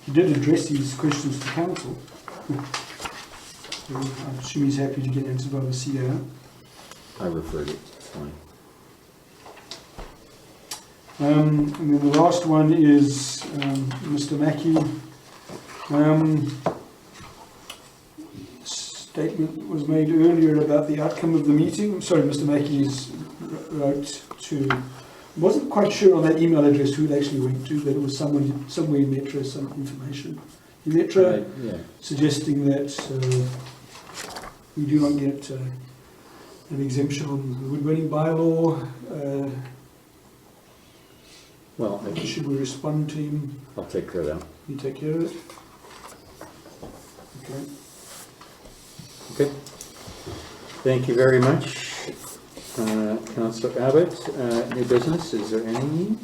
He did address these questions to council. So I assume he's happy to get answered by the CAO. I referred it, it's fine. And then the last one is Mr. Mackey. Statement was made earlier about the outcome of the meeting. Sorry, Mr. Mackey wrote to, wasn't quite sure on that email address who it actually went to, but it was someone somewhere in Metro, some information in Metro, Right, yeah. suggesting that we do not get an exemption on the woodburning bylaw. Well, Should we respond to him? I'll take care of that. You take care of it? Okay. Okay. Thank you very much, Councillor Abbott. New business, is there any?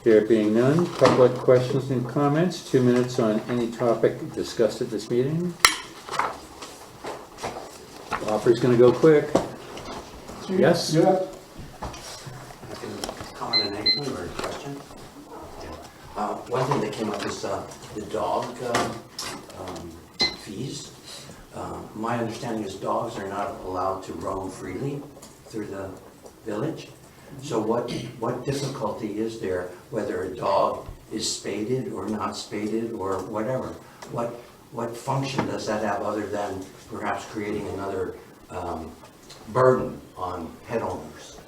There being none, public questions and comments, 2 minutes on any topic discussed at this meeting. Offer's gonna go quick. Yes? Yeah. I can comment on anything or a question? One thing that came up is the dog fees. My understanding is dogs are not allowed to roam freely through the village. So what difficulty is there whether a dog is spaded or not spaded or whatever? What function does that have other than perhaps creating another burden on pet owners?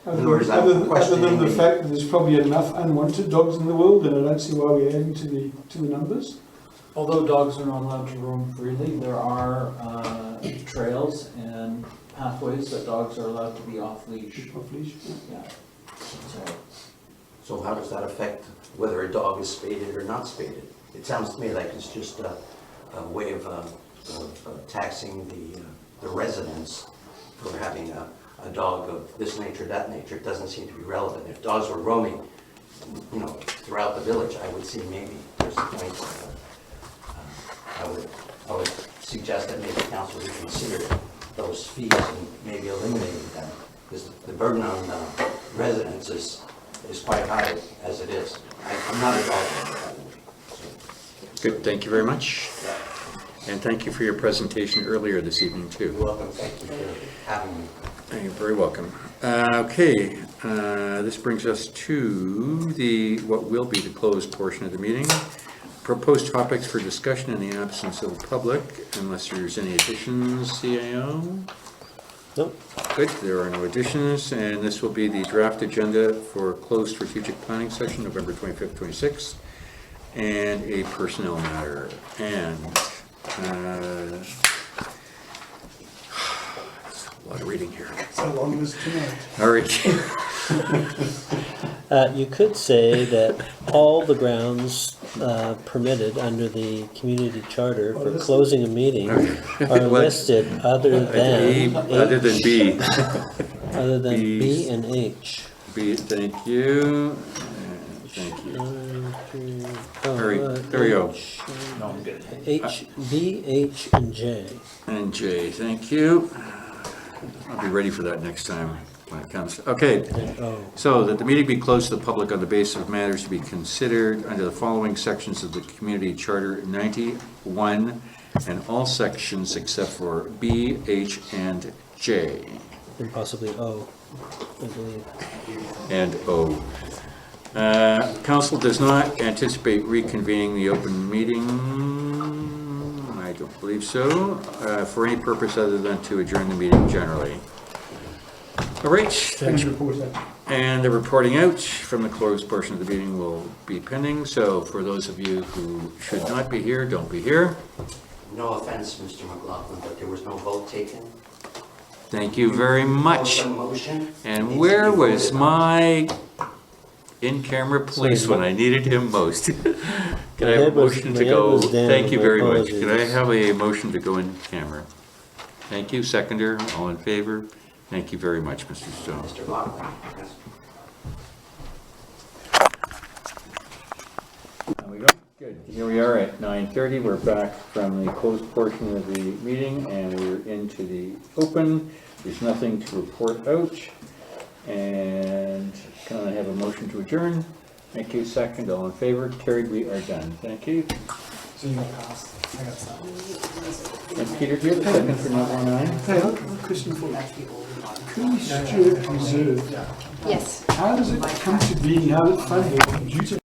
Other In other words, than, I'm other than the questioning fact that there's probably enough unwanted dogs in the world, then I don't see why we're adding to the numbers. Although dogs are not allowed to roam freely, there are trails and pathways that dogs are allowed to be off leash. Off leash. Yeah. So how does that affect whether a dog is spaded or not spaded? It sounds to me like it's just a way of taxing the residents for having a dog of this nature, that nature. It doesn't seem to be relevant. If dogs were roaming, throughout the village, I would see maybe there's a point. I would suggest that maybe council would consider those fees and maybe eliminating them, because the burden on residents is quite high as it is. I'm not a dog owner. Good, thank you very much. And thank you for your presentation earlier this evening, too. You're welcome. Thank you for having me. You're very welcome. Okay, this brings us to what will be the closed portion of the meeting. Proposed topics for discussion in the absence of the public, unless there's any additions, CAO? Nope. Good, there are no additions, and this will be the draft agenda for closed strategic planning session, November 25th, 26th, and a personnel matter. And a lot of reading here. It's a long list tonight. All right. You could say that all the grounds permitted under the community charter for closing a meeting are listed other than Other than B. other than B and H. B, thank you. Thank you. There we go. H, B, H, and J. And J, thank you. I'll be ready for that next time when it comes. Okay, so that the meeting be closed to the public on the basis of matters to be considered under the following sections of the Community Charter 91 and all sections except for B, H, and J. And possibly O, I believe. And O. Council does not anticipate reconvening the open meeting. I don't believe so, for any purpose other than to adjourn the meeting generally. All right, And report that. and the reporting out from the closed portion of the meeting will be pending, so for those of you who should not be here, don't be here. No offense, Mr. McLaughlin, but there was no vote taken. Thank you very much. No motion. Needs And to where be was voted on. my in-camera police when I needed him most? Can I have a head was- motion my to head go? was down. Thank you My very much. Can I apologies. have a motion to go in camera? Thank you. Seconder, all in favor? Thank you very much, Mr. Stone. Mr. McLaughlin, yes. There we go. Good. Here we are at 9:30. We're back from the closed portion of the meeting and we're into the open. There's nothing to report out. And can I have a motion to adjourn? Thank you. Second, all in favor? Carried. We are done. Thank you. So you got passed, I got some. And Peter, do you have a second for note 19? Hey, I have a question for you. Cooley Stewart Reserve, Yes. how does it come to be, how is it funded due to